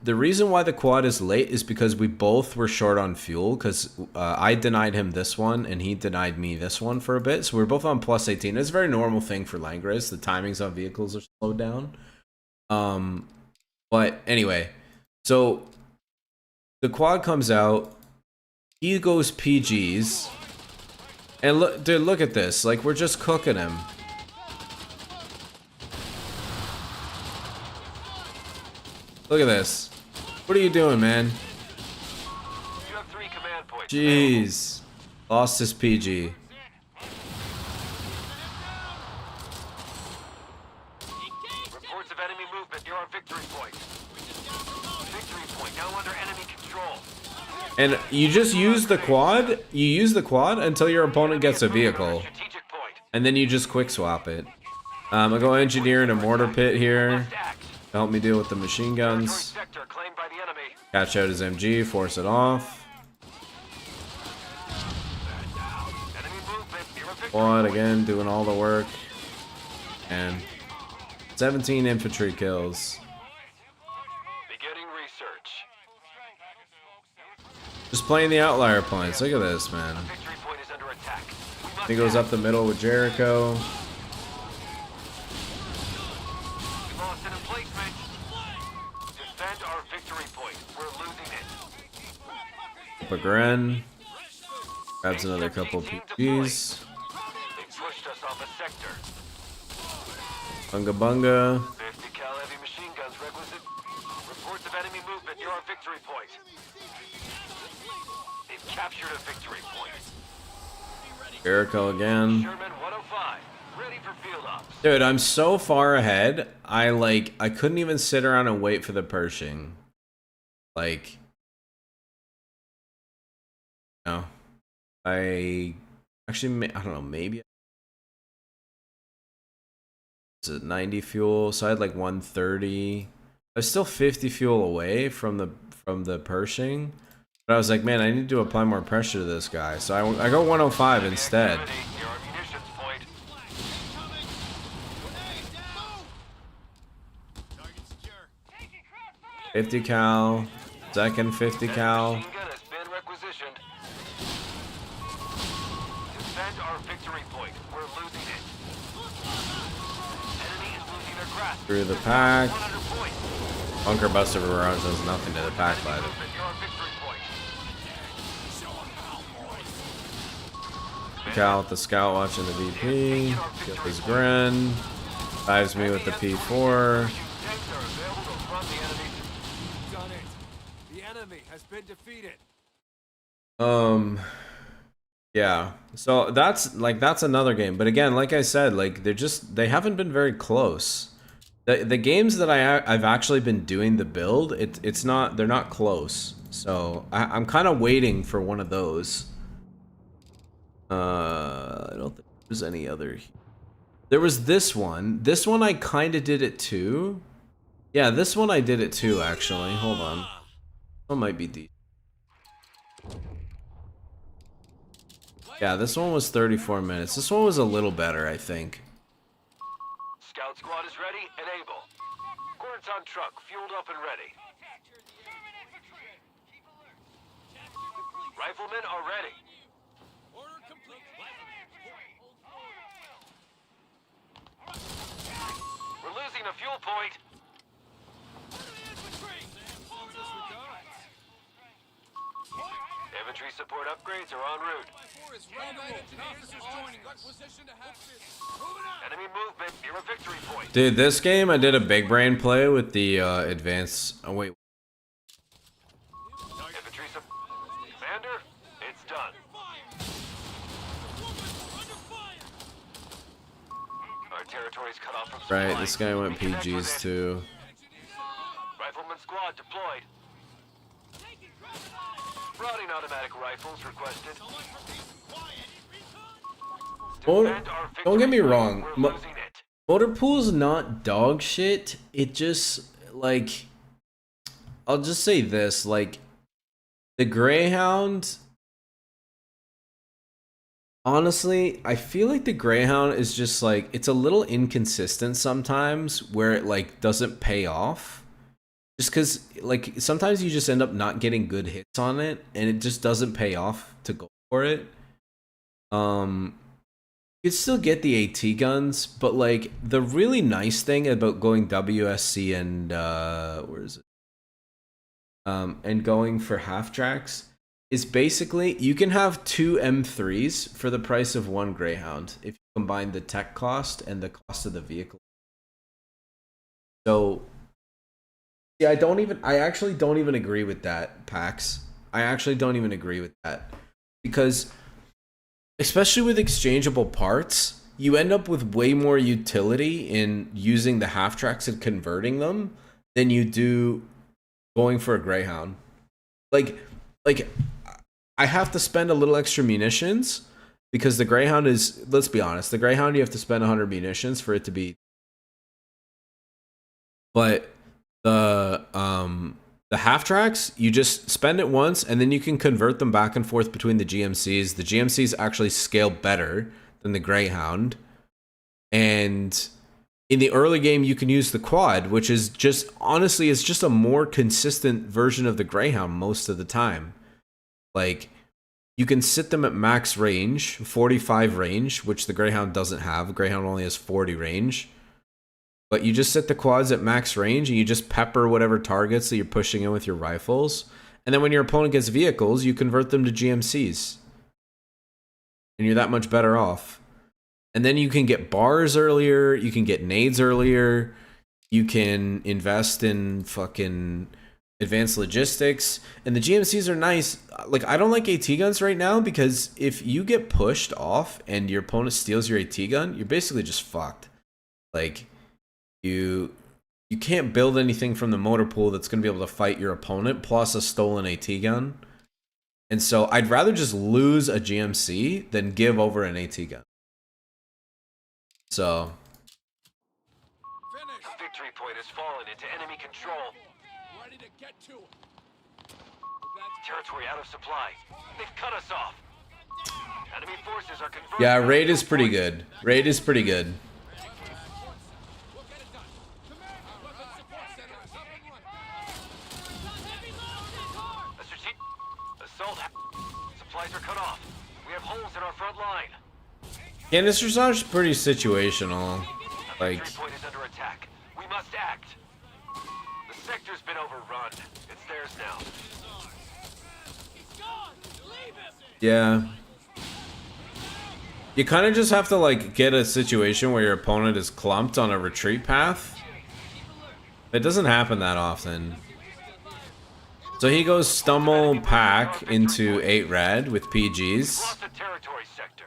The reason why the quad is late is because we both were short on fuel because I denied him this one and he denied me this one for a bit. So we're both on plus 18. It's a very normal thing for Langres. The timings on vehicles are slowed down. But anyway, so the quad comes out. He goes PGs. And look, dude, look at this. Like, we're just cooking him. Look at this. What are you doing, man? You have 3 command points. Jeez. Lost his PG. Reports of enemy movement near our victory point. Victory point now under enemy control. And you just use the quad. You use the quad until your opponent gets a vehicle. Strategic point. And then you just quick swap it. I go engineer in a mortar pit here. Help me deal with the machine guns. Sector claimed by the enemy. Catch out his MG, force it off. Enemy movement near a victory Quad point. again, doing all the work. And 17 infantry kills. Beginning research. Just playing the outlier points. Look at this, man. Victory point is under attack. We must He goes up the middle with Jericho. We lost an emplacement. Defend our victory point. We're losing it. Bagren. Grabs another couple PGs. They pushed us off a sector. Bunga bunga. 50 cal heavy machine guns requisite. Reports of enemy movement near our victory point. They've captured a victory point. Jericho again. Sherman 105, ready for field ops. Dude, I'm so far ahead. I couldn't even sit around and wait for the Pershing. Like, no. I don't know, maybe. Is it 90 fuel? So I had like 130. I was still 50 fuel away from the Pershing. But I was like, man, I need to apply more pressure to this guy. So I go 105 instead. Activity near our munitions point. 50 cal. Second 50 cal. Machine gun has been requisitioned. Defend our victory point. We're losing it. Enemy is losing their grasp. Through the pack. 100 points. Bunker Buster Barrage does nothing to the pack by the Movement near our victory point. Cal with the scout watching the VP. Get his grin. Dives me with the P4. Tanks are available to front the enemy. Done it. The enemy has been defeated. Yeah. So that's another game. But again, like I said, like they haven't been very close. The games that I've actually been doing the build, they're not close. So I'm kind of waiting for one of those. I don't think there's any other. There was this one. This one I kind of did it too. Yeah, this one I did it too, actually. Hold on. One might be deep. Yeah, this one was 34 minutes. This one was a little better, I think. Scout squad is ready and able. Cords on truck, fueled up and ready. Riflemen are ready. Order complete. We're losing a fuel point. Infantry support upgrades are en route. Enemy movement near a victory point. Dude, this game I did a big brain play with the advanced. Oh wait. Infantry Commander, it's done. Our territory's cut off from Right, supply. this guy went Reconnect with PGs it. too. Rifleman squad deployed. Routing automatic rifles requested. Don't get me wrong. We're losing it. Motorpool's not dog shit. It just, like, I'll just say this, like, the Greyhound, honestly, I feel like the Greyhound is just, like, it's a little inconsistent sometimes where it, like, doesn't pay off. Just because, like, sometimes you just end up not getting good hits on it, and it just doesn't pay off to go for it. You could still get the AT guns, but, like, the really nice thing about going WSC and, where is it? And going for half tracks is basically you can have 2 M3s for the price of 1 Greyhound if you combine the tech cost and the cost of the vehicle. So, yeah, I actually don't even agree with that, Pax. I actually don't even agree with that. Because, especially with exchangeable parts, you end up with way more utility in using the half tracks and converting them than you do going for a Greyhound. Like I have to spend a little extra munitions because the Greyhound is, let's be honest, the Greyhound you have to spend 100 munitions for it to be. But the half tracks, you just spend it once and then you can convert them back and forth between the GMCs. The GMCs actually scale better than the Greyhound. And in the early game, you can use the quad, which is just, honestly, it's just a more consistent version of the Greyhound most of the time. Like, you can sit them at max range, 45 range, which the Greyhound doesn't have. Greyhound only has 40 range. But you just set the quads at max range and you just pepper whatever targets that you're pushing in with your rifles. And then when your opponent gets vehicles, you convert them to GMCs. And you're that much better off. And then you can get bars earlier, you can get nades earlier, you can invest in fucking advanced logistics. And the GMCs are nice. Like, I don't like AT guns right now because if you get pushed off and your opponent steals your AT gun, you're basically just fucked. Like, you can't build anything from the motor pool that's going to be able to fight your opponent plus a stolen AT gun. And so I'd rather just lose a GMC than give over an AT gun. So The victory point has fallen into enemy control. Ready to get to him. Territory out of supply. They've cut us off. Enemy forces are converting. yeah, raid is pretty good. Raid is pretty good. Assault. Supplies are cut off. We have holes in our front line. Yeah, this Dressage is pretty situational. Like, Victory point is under attack. We must act. The sector's been overrun. It's theirs now. He's gone! Leave him! yeah. You kind of just have to like get a situation where your opponent is clumped on a retreat path. It doesn't happen that often. So he goes stumble pack into 8 red with PGs. Lost a territory sector.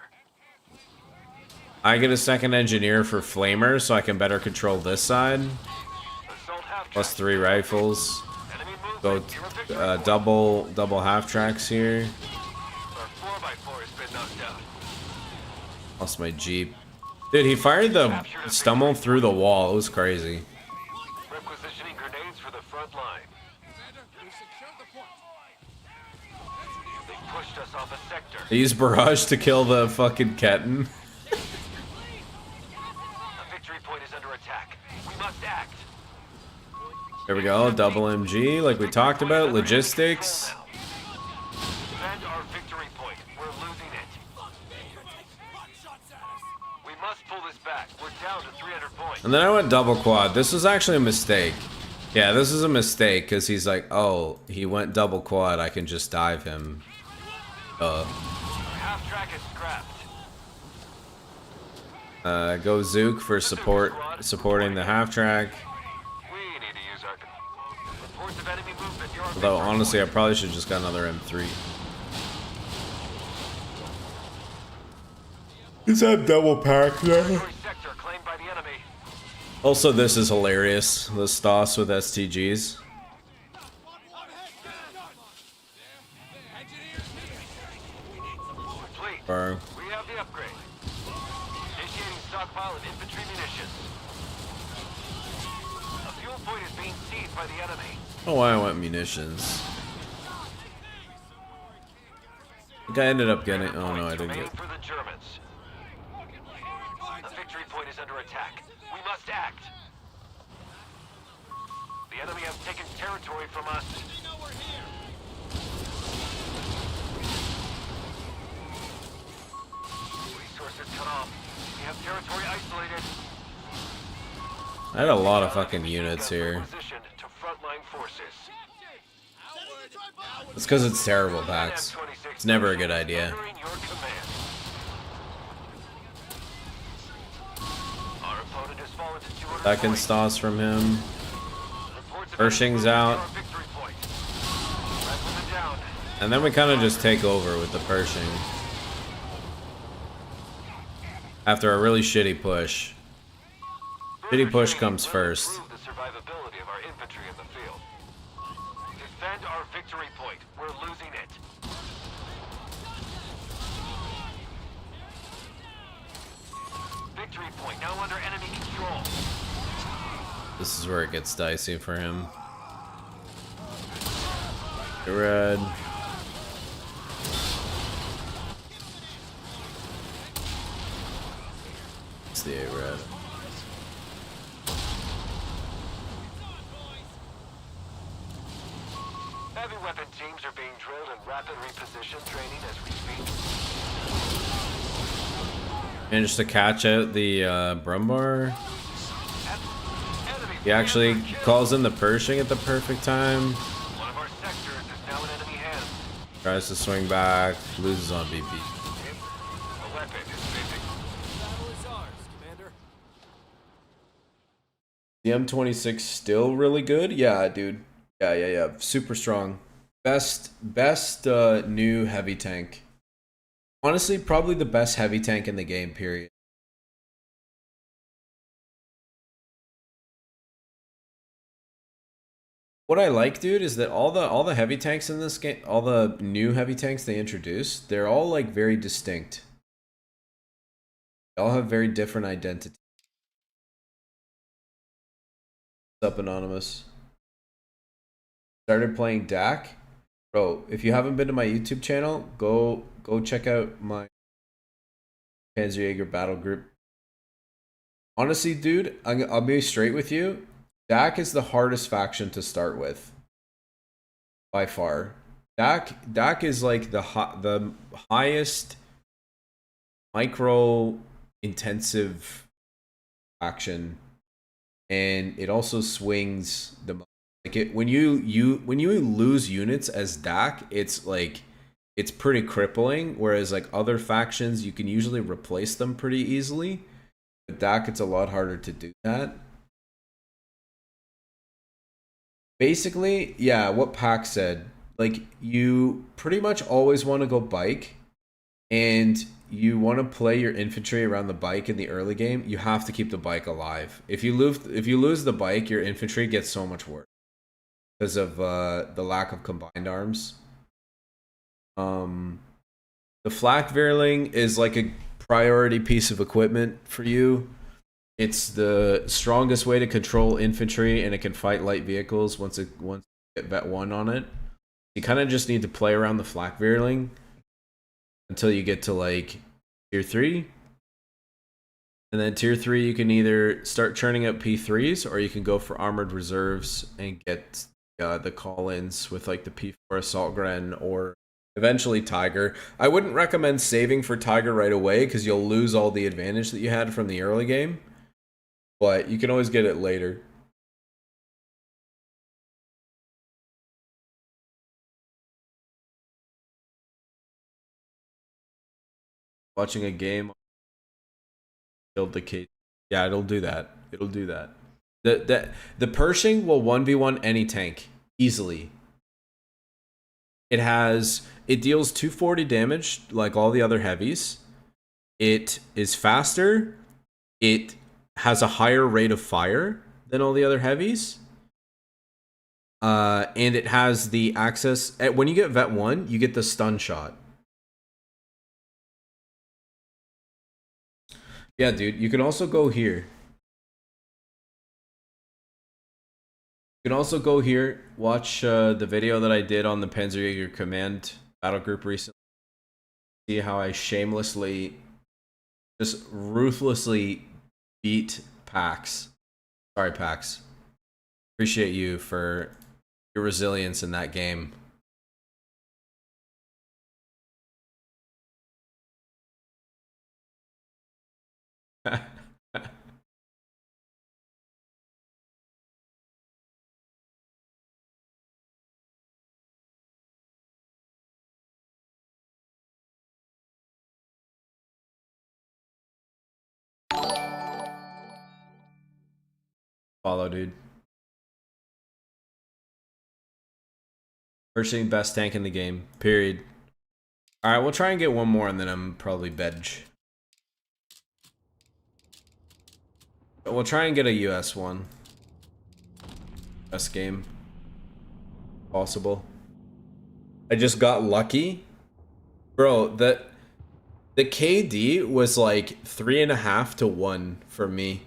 I get a second engineer for flamer so I can better control this side. Assault half Plus 3 rifles. Enemy Go movement. You're a victory. double half tracks here. Our 4x4 has been knocked out. Lost my Jeep. Dude, he fired the stumble through the wall. It was crazy. Requisitioning grenades for the front line. They pushed us off a sector. They used barrage to kill the fucking Ketten. A victory point is under attack. We must act. There we go, double MG like we talked about. Logistics. Defend our victory point. We're losing it. We must pull this back. We're down to 300 points. And then I went double quad. This was actually a mistake. Yeah, this is a mistake because he's like, oh, he went double quad. I can just dive him. Half track is scrapped. Go Zook for supporting the half track. We need to use our reports of enemy movement. You're our Although victory honestly, I point. probably should just got another M3. Is that double pack there? Territory sector claimed by the enemy. Also, this is hilarious. The Stoss with STGs. Complete. Or We have the upgrade. Initiating stockpile of infantry munitions. A fuel point is being seized by the enemy. oh, why I want munitions. I think I ended up getting. Oh no, I didn't Remain get. for the Germans. A victory point is under attack. We must act. The enemy has taken territory from us. Resources cut off. We have territory isolated. I had a lot of fucking units here. Requisitioned to frontline forces. It's because it's terrible packs. It's never a good idea. Under in your command. Our opponent has fallen to 200 Second points. Stoss from him. Reports of Pershing's enemy out. movement near our victory point. Rifleman down. And then we kind of just take over with the Pershing. After a really shitty push. Shitty push comes first. Improve the survivability of our infantry in the field. Defend our victory point. We're losing it. Victory point now under enemy control. This is where it gets dicey for him. Red. It's the A-Red. Heavy weapon teams are being drilled in rapid reposition training as we speak. Managed to catch out the Brumbar. Enemy He actually calls in the Pershing at the perfect time. One of our sectors is now in enemy hands. Tries to swing back, loses on BP. A weapon is missing. The M26 still really good? Yeah, dude. Yeah. Super strong. Best new heavy tank. Honestly, probably the best heavy tank in the game, period. What I like, dude, is that all the heavy tanks in this game, all the new heavy tanks they introduced, they're all like very distinct. They all have very different identities. What's up, Anonymous? Started playing DAC. Bro, if you haven't been to my YouTube channel, go check out my Panzerjäger battle group. Honestly, dude, I'll be straight with you. DAC is the hardest faction to start with. By far. DAC is like the highest micro intensive faction, and it also swings the most. Like when you lose units as DAC, it's like it's pretty crippling. Whereas like other factions, you can usually replace them pretty easily. With Dak, it's a lot harder to do that. Basically, yeah, what Pac said. Like, you pretty much always want to go bike, and you want to play your infantry around the bike in the early game. You have to keep the bike alive. If you lose the bike, your infantry gets so much worse because of the lack of combined arms. The flak Veerling is like a priority piece of equipment for you. It's the strongest way to control infantry, and it can fight light vehicles once you get vet 1 on it. You kind of just need to play around the flak Veerling until you get to like tier 3. And then tier 3 you can either start churning out P3s, or you can go for armored reserves and get the call-ins with like the P4 Assault Gren or eventually Tiger. I wouldn't recommend saving for Tiger right away because you'll lose all the advantage that you had from the early game. But you can always get it later. Watching a game, build the case. Yeah, it'll do that. It'll do that. The Pershing will 1v1 any tank easily. It deals 240 damage like all the other heavies. It is faster. It has a higher rate of fire than all the other heavies. And it has the access when you get vet 1, you get the stun shot. Yeah, dude, you can also go here. You can also go here, watch the video that I did on the Panzerjäger Command battle group recently. See how I shamelessly, just ruthlessly beat Pax. Sorry, Pax. Appreciate you for your resilience in that game. Follow, dude. Pershing, best tank in the game. Period. Alright, we'll try and get one more and then I'm probably bench. We'll try and get a US one. Best game. Possible. I just got lucky. Bro, the KD was like 3.5 to 1 for me.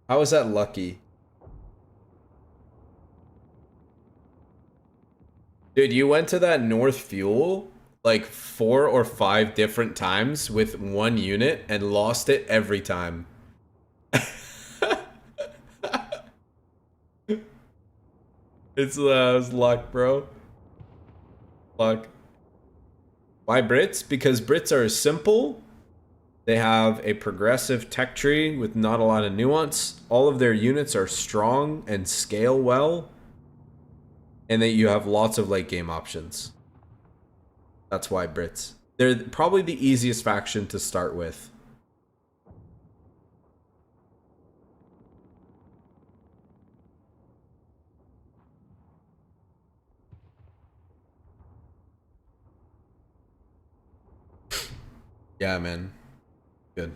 How is that lucky? Dude, you went to that North Fuel like 4 or 5 different times with one unit and lost it every time. It's luck, bro. Luck. Why Brits? Because Brits are simple. They have a progressive tech tree with not a lot of nuance. All of their units are strong and scale well. And that you have lots of late game options. That's why Brits. They're probably the easiest faction to start with. Yeah, man. Good.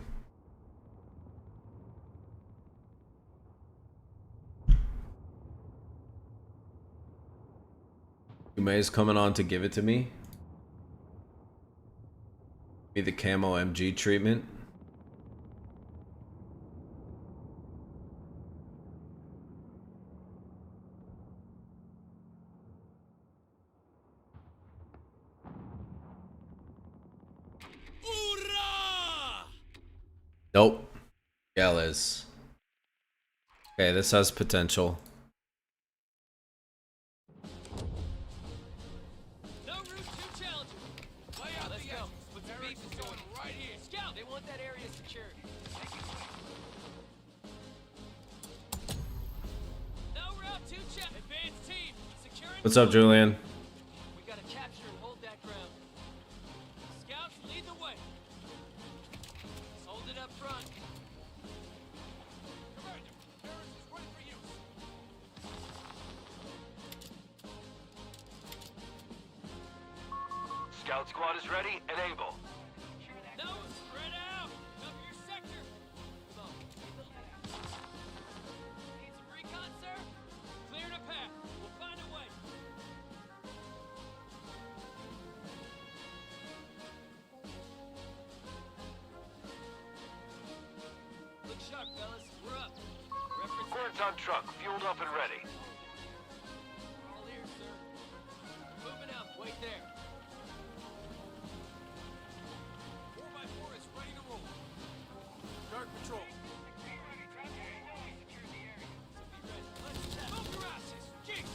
Umei's coming on to give it to me. Be the camo MG treatment. Hoorah! Nope. Yeah, Liz. Okay, this has potential. No route too challenging. Way out let's go. But the beef is going right here. Scout, they want that area secured. No route too challenging. Advanced team, securing. What's up, Julian? We gotta capture front. Commander, Paris is ready for use. Scout squad is ready and able. No, spread out. Cover your sector. Come on. Need some recon, sir? Clearing a path. We'll find a way. Look sharp, fellas. We're up. Reference Quartz on truck, fueled up and ready. all ears, sir. Moving out. Wait there. 4x4 is ready to roll. Start patrol. Be ready. Let's move your asses. Jesus.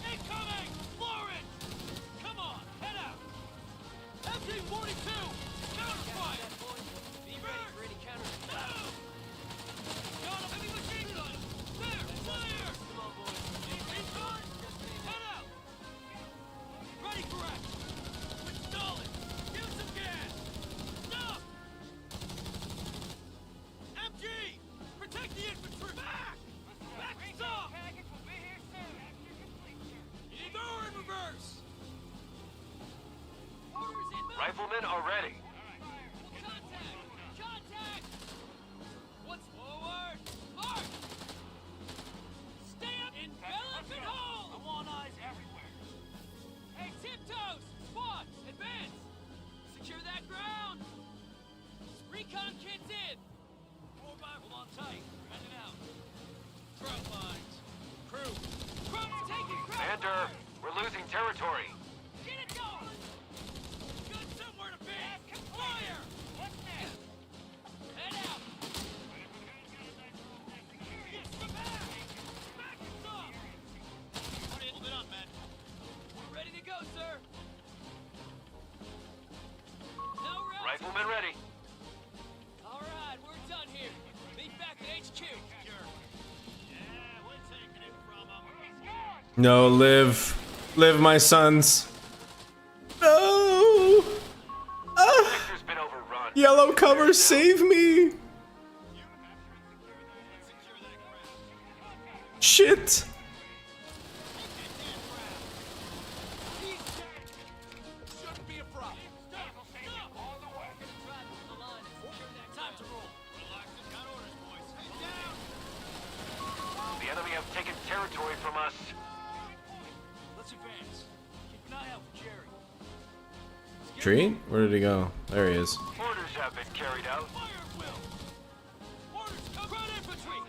Incoming! Florence! Come on, head out. MT-42! Counterfire! Be ready for any counter. Move! Got him! Heavy machine gun! There! Fire! Come on, boys. Recon! Head out! Ready for action! We're stalling! Give us some gas! Stop! MG! Protect the infantry! Back! Back stop! Package will be here soon. After complete, sir. You need door in reverse! Orders in. Riflemen are ready. Contact! Contact! What's forward? March! Stay up! Envelop and hold! I want eyes everywhere. Hey, tiptoes! Squad! Advance! Secure that ground! Recon kids in! 4x, hold on tight. Running out. Front lines. Crew! Crew's taking ground! Commander, we're losing territory. Get it going! Got somewhere to be! Fire! What's next? Head out! Yes, we're back! Back us up! Hold it up, man. We're ready to go, sir. No routes. Riflemen ready. All right, we're done here. Meet back at HQ. Sure. Yeah, we're taking it from them. No, live. Live, my sons. No! Sector's been overrun. Yellow cover, save me! Shit! Shouldn't be a problem. Time to roll. Got orders, boys. Head down. The enemy have taken territory from us. Let's advance. Keep an eye out for Jerry. Tree? Where did he go? There he is. Orders have been carried out. Fire at will. Orders come. Front infantry.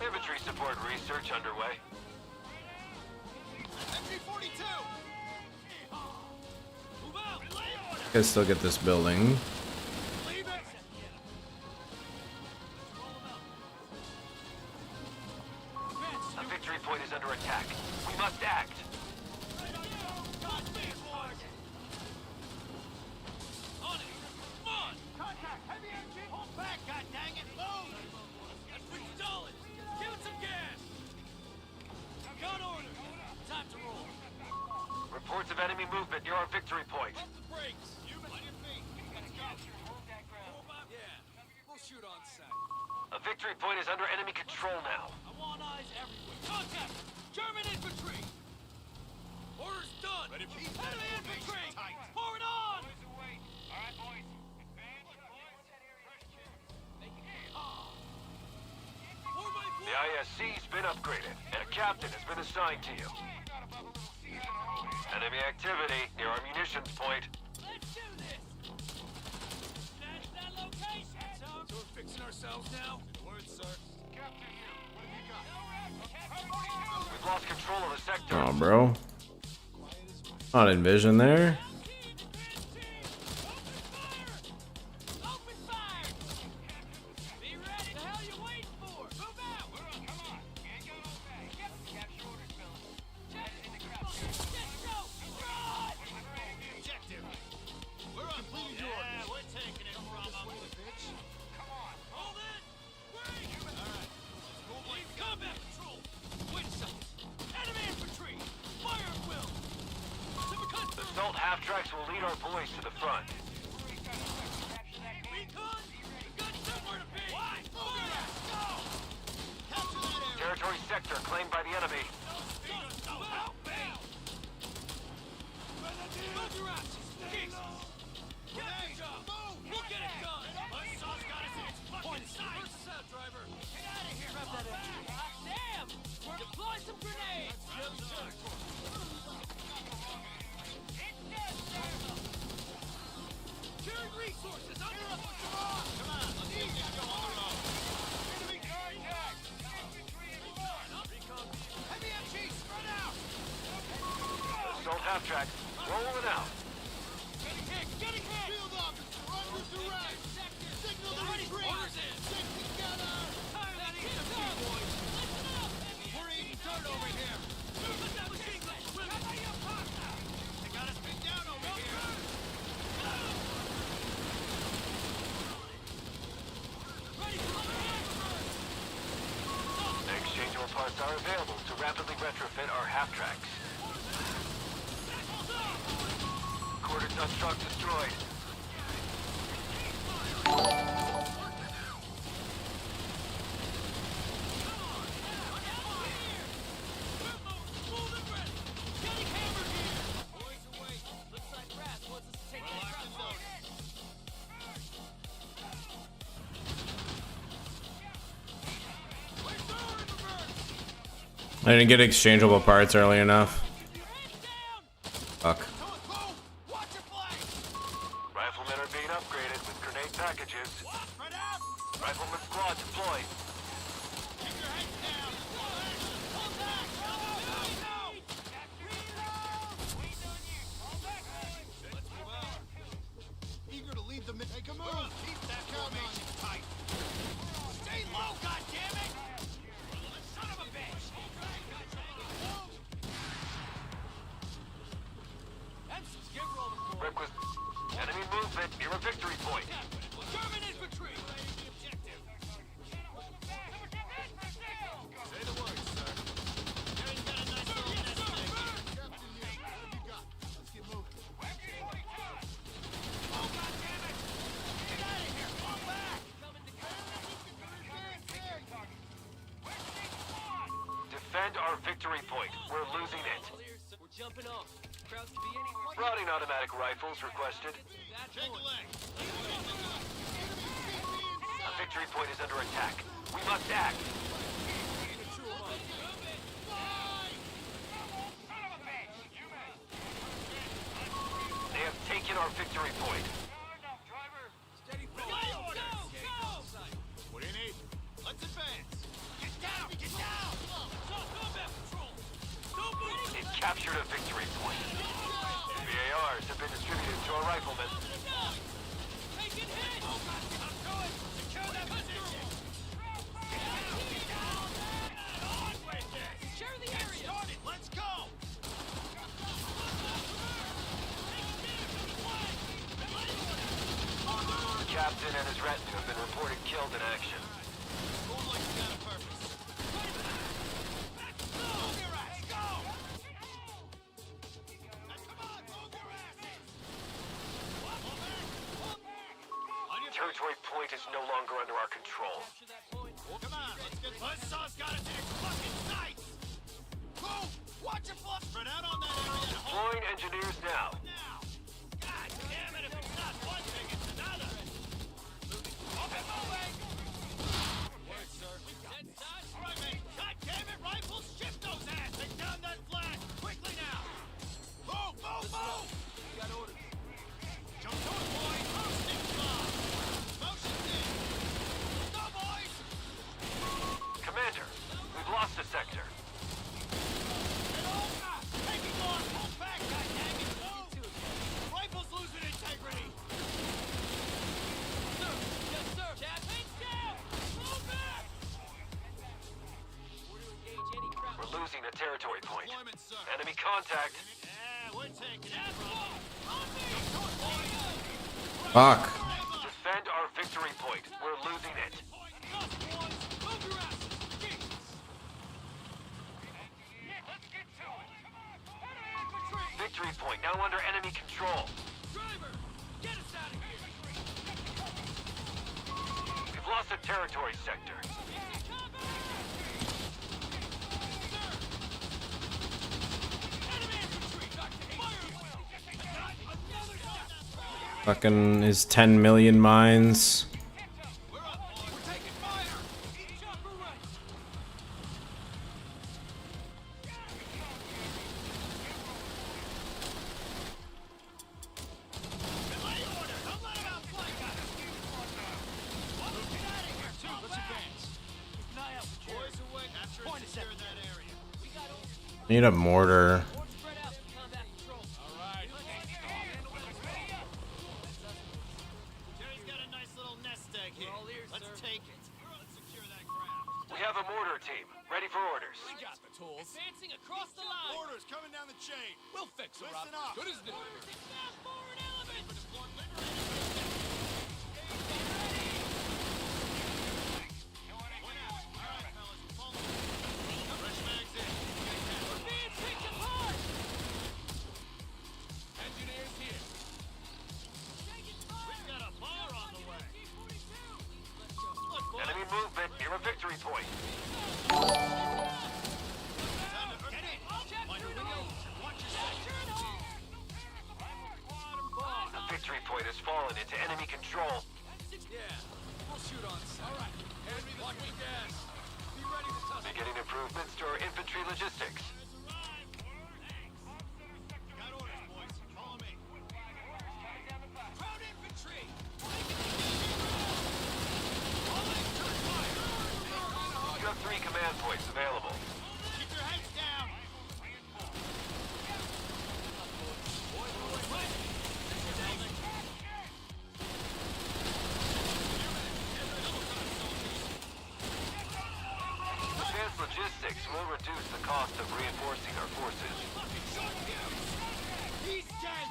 Infantry support research underway. MG-42! Move out. Lay order. I still get this building. Leave it! A victory point is under attack. We must act. On it. Come on. Contact! Heavy engine! Hold back, goddammit! Move! That's pretty solid. Give it some gas. Got orders. Time to roll. Reports of enemy movement near our victory point. Pump the brakes. You on your feet. Gotta go. Hold that ground. Yeah. We'll shoot on sight. A victory point is under enemy control now. I want eyes everywhere. Contact! German infantry! Orders done! Ready for enemy infantry! Forward on! Boys away. All right, boys. Advance, boys. Make it hard. 4x4! The ISC's been upgraded, and a captain has been assigned to you. Enemy activity near our munitions point. Let's do this! Snatch that location, son! So we're fixing ourselves now? Good word, sir. Captain, what have you got? No route. We've lost control of the sector. Oh, bro. Not in vision there. Open fire! Be ready! The hell you waiting for? Move out! Come on. You ain't got all day. Capture orders, fellas. Headed in the crowd. Let's go! Run! Objective! We're on completing your orders. Yeah, we're taking it from them. Come on. Hold it! Wait! Alright. Lead combat patrol! Wait a second. Enemy infantry! Fire at will! Assault half-tracks will lead our boys to the front. Recon! Got someone sector claimed by the enemy. Move your asses! Jesus! Get the job! We'll get it done! Buzzsaw's got us in its fucking sights! Burst out, driver! Get out of here! Grab that engine! Damn! Deploy some grenades! Sharing resources! I'm here! Come on! Let's get this go on the road! Enemy contact! Heavy MG, spread out! Assault half-track, rolling out. Getting hit! Getting hit! Field officer, under direct! Signal the retreat! Stick together! Tired of these MG boys! Listen up! We're eating dirt over here! Put that machine gun! Cover your partner! They got us pinned down over here! Ready for the hammer! Exchangeable parts are available to rapidly retrofit our half-tracks. Quarter ton truck destroyed. I didn't get exchangeable parts early enough. Fuck. Riflemen are being upgraded with grenade packages. Rifleman squad deployed. Eager to lead the take a move. Keep that formation tight. Stay low, goddammit! Son of a bitch! Get rolling, boy. Requisite enemy movement near a victory point. German infantry! Say the word, sir. Gary's got a nice little nest egg. Captain, here. What have you got? Let's get moving. Oh, goddammit! Get out of here! Fall back! Coming to Defend our victory point. We're losing it. We're jumping off. Crowds can be anywhere. Routing automatic rifles requested. Check the leg. A victory point is under attack. We must act. They have taken our victory point. Steady forward. Go! What do you need? Let's advance. Get down! Get down! Combat patrol! Don't move! It captured a victory point. VARs have been distributed to our riflemen. Taking hit! Oh, God! I'm going! Secure that position! Share the area! Started. Let's go. The captain and his retinue have been reported killed in action. Going like you got a purpose. Move your ass. Go. Come on, move your asses. Territory point is no longer under our control. Come on, let's get Buzzsaw's got us in its fucking sights. Move. Watch your fluff. Spread out on that area and hold Deploying engineers now. now. God damn it, if it's not one thing, it's another. Up and moving. Word, sir. We got this. All right, mate. God damn it, rifles, shift those ass. Take down that flag. Quickly now. Move, move, move. We got orders. Jump to it, boy. Posting bomb. Motion's in. Go, boys. Commander, we've lost the sector. Get over. Taking on. Hold back, goddammit. Move. Rifles losing integrity. Sir! Yes, sir! Heads down! Move back! We're to engage any crowd. We're losing a territory point. Deployment, sir. Enemy contact. Yeah, we're taking it. Fuck. Defend our victory point. We're losing it. Move your asses! Jesus! Let's get to it. Come on. Enemy infantry. Victory point now under enemy control. Driver! Get us out of here! We've lost a territory sector. Fucking his 10 million mines. Need a mortar. We have a mortar team, ready for orders. Advancing across the line. Orders coming down the chain. We'll fix her Listen up. up. Good as new. Forward element. We're being picked apart. Engineers here. We've got a bar on the way. Enemy movement near a victory point. The victory point has fallen into enemy control. We'll shoot on sight. All right. Henry, the sweet gas. Be ready to tussle. Beginning improvements to our infantry logistics. Got orders, boys. Follow me. Crowd infantry. You have 3 command points available. Keep your heads down. Advanced logistics will reduce the cost of reinforcing our forces. He's dead.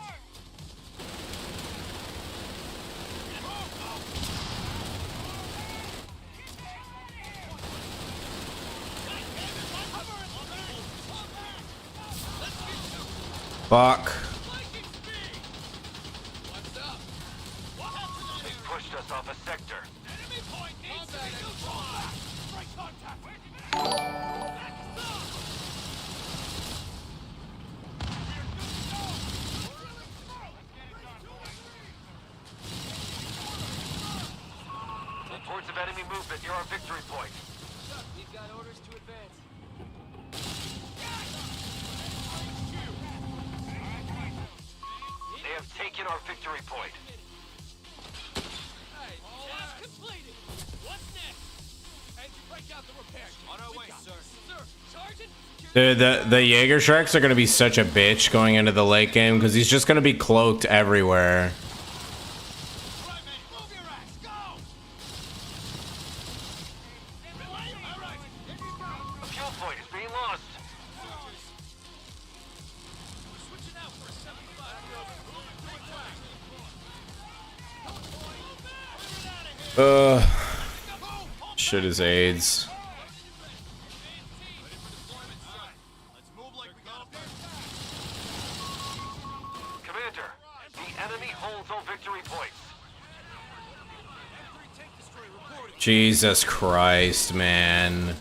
Fuck. They pushed us off a sector. Enemy point needs to be neutralized. Strike contact. Reports of enemy movement near our victory point. We've got orders to advance. They have taken our victory point. Hey, task completed. What's next? Engine break out the repair kit. On our way, sir. Sir, Sergeant. Dude, the Jaeger Shreks are gonna be such a bitch going into the late game because he's just gonna be cloaked everywhere. Right, man. Move your ass. Go. All right. A fuel point is being lost. Switching out for a 75. Shit is AIDS. Let's move like we got a pair. Commander, the enemy holds all victory points. Jesus Christ, man.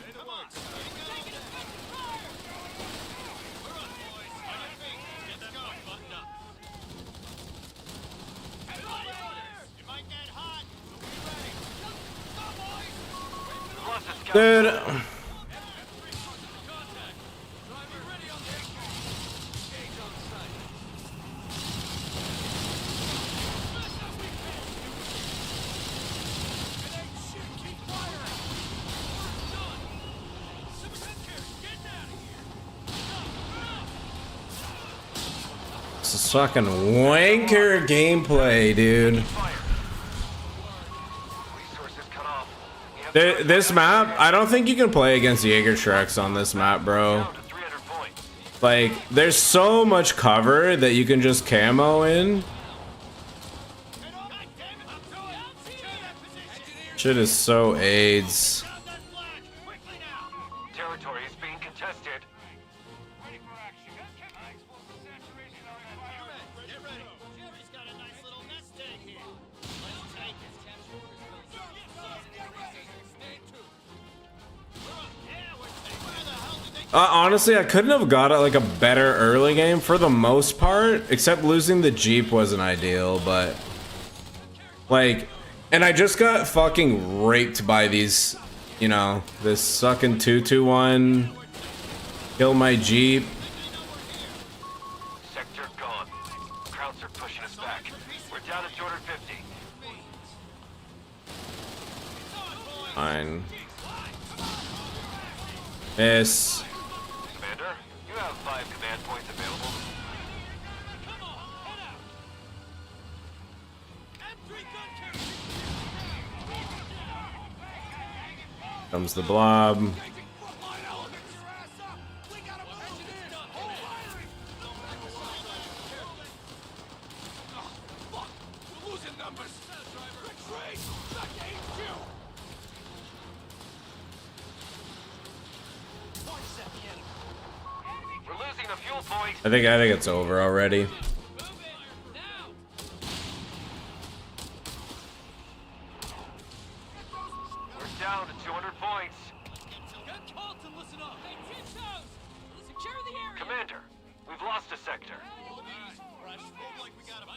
We've lost a scout. Dude. This is fucking wanker gameplay, dude. Fire. Resources cut off. We have This map, I don't think you can play against Jaeger Shreks on this map, bro. down to 300 points. Like, there's so much cover that you can just camo in. Shit is so AIDS. Territory is being contested. Ready for action. Explosive saturation on fire. Get ready. Jerry's got a nice little nest egg here. Let's take it. Honestly, I couldn't have got like a better early game for the most part, except losing the Jeep wasn't ideal, but Like, and I just got fucking raped by these, you know, this sucking 221. Kill my Jeep. Sector gone. Krauts are pushing us back. We're down to 250. Fine. Miss. Commander, you have 5 command points available. Comes the blob. We're losing the fuel point. I think it's over already. We're down to 200 points. Commander, we've lost a sector.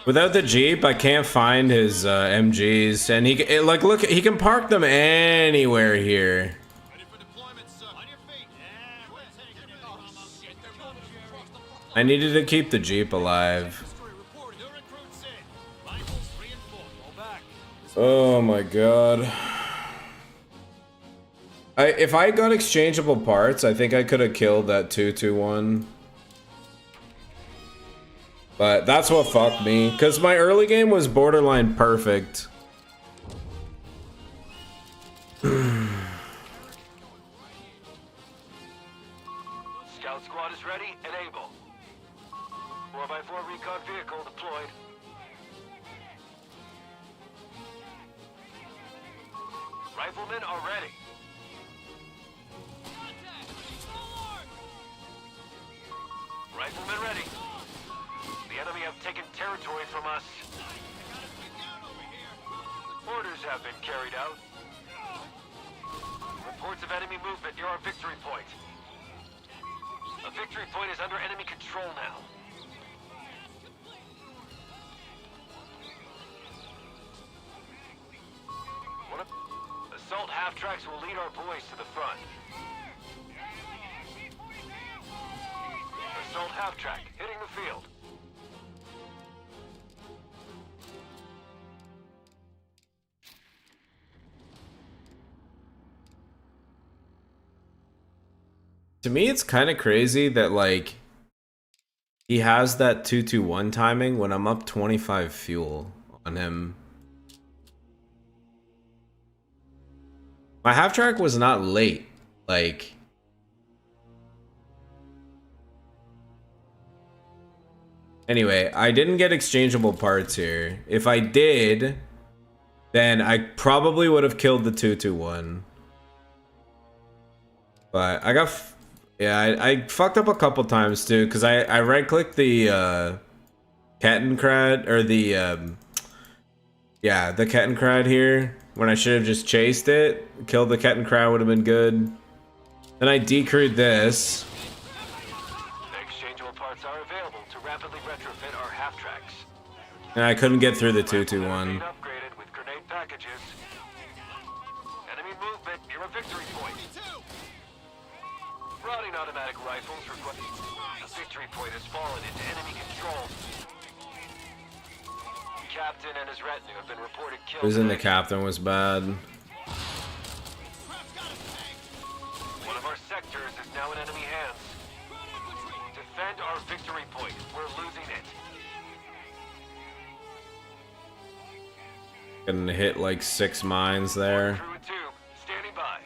Without the Jeep, I can't find his MGs, and like look, he can park them anywhere here. I needed to keep the Jeep alive. Oh my god. If I got exchangeable parts, I think I could have killed that 221. But that's what fucked me, because my early game was borderline perfect. Scout squad is ready and able. 4x4 recon vehicle deployed. Riflemen are ready. Riflemen ready. The enemy have taken territory from us. Orders have been carried out. Reports of enemy movement near our victory point. A victory point is under enemy control now. Assault half-tracks will lead our boys to the front. Assault half-track hitting the field. To me, it's kind of crazy that, like, he has that 221 timing when I'm up 25 fuel on him. My half-track was not late. Like... Anyway, I didn't get exchangeable parts here. If I did, then I probably would have killed the 221. But I got... Yeah, I fucked up a couple times too, because I right-clicked the Kettenkrad, or the, yeah, the Kettenkrad here, when I should have just chased it. Killed the Kettenkrad would have been good. Then I decrewed this. Exchangeable parts are available to rapidly retrofit our half-tracks. And I couldn't get through the 221. Upgraded with grenade packages. Enemy movement near a victory point. Routing automatic rifles request. A victory point has fallen into enemy control. Captain and his retinue have been reported killed. Losing the captain was bad. One of our sectors is now in enemy hands. Defend our victory point. We're losing it. Gonna hit like 6 mines there. Crew 2, standing by.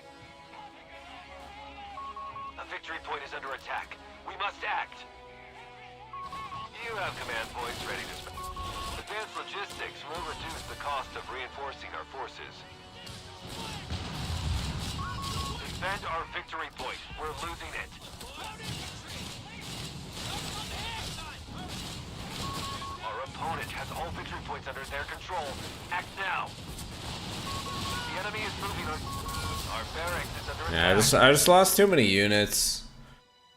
A victory point is under attack. We must act. You have command points ready to spend. Advanced logistics will reduce the cost of reinforcing our forces. Defend our victory point. We're losing it. Our opponent has all victory points under their control. Act now. The enemy is moving on. Our barracks is under attack. Yeah, I just lost too many units.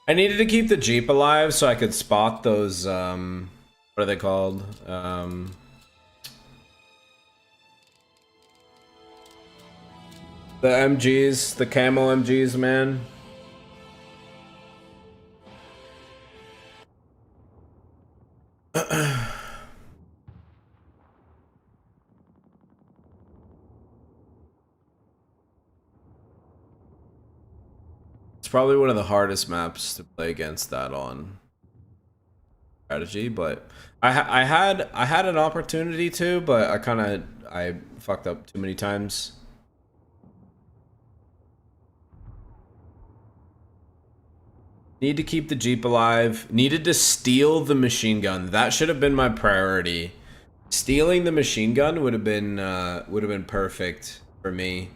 I needed to keep the Jeep alive so I could spot those, what are they called? The MGs, the camo MGs, man. It's probably one of the hardest maps to play against that on strategy, but I had an opportunity to, but I fucked up too many times. Need to keep the Jeep alive. Needed to steal the machine gun. That should have been my priority. Stealing the machine gun would have been perfect for me.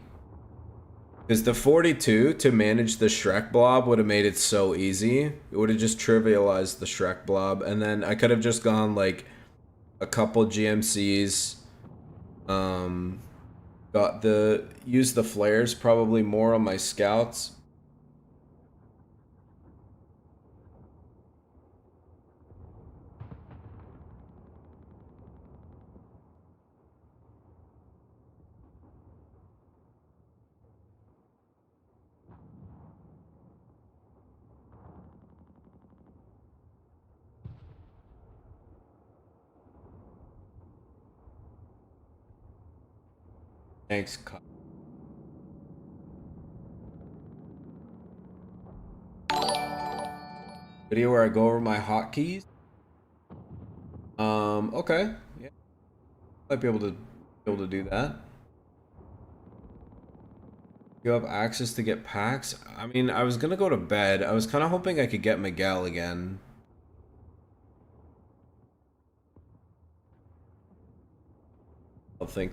Because the 42 to manage the Shrek blob would have made it so easy. It would have just trivialized the Shrek blob, and then I could have just gone like a couple GMCs. Used the flares probably more on my scouts. Thanks. Video where I go over my hotkeys. Okay. Yeah. Might be able to do that. You have access to get packs? I mean, I was gonna go to bed. I was kind of hoping I could get Miguel again. I'll think.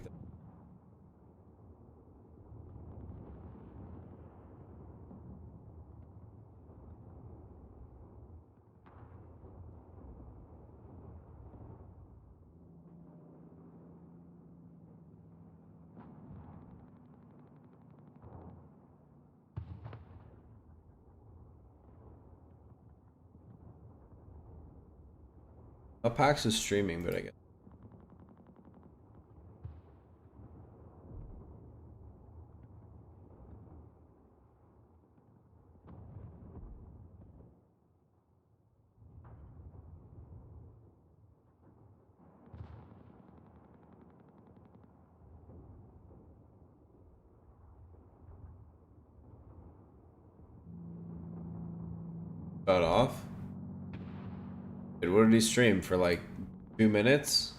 PAX is streaming, but I guess. Shut off. Dude, what did he stream for, like 2 minutes?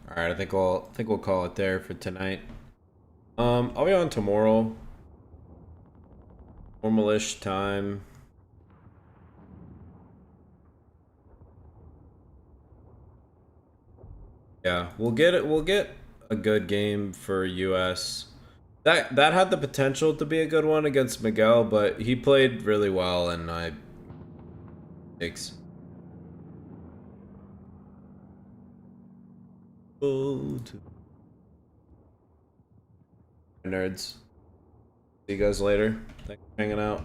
All right, I think we'll call it there for tonight. I'll be on tomorrow. Normalish time. Yeah, we'll get it. We'll get a good game for US. That had the potential to be a good one against Miguel, but he played really well, and I. Thanks. Nerds. See you guys later. Thanks for hanging out.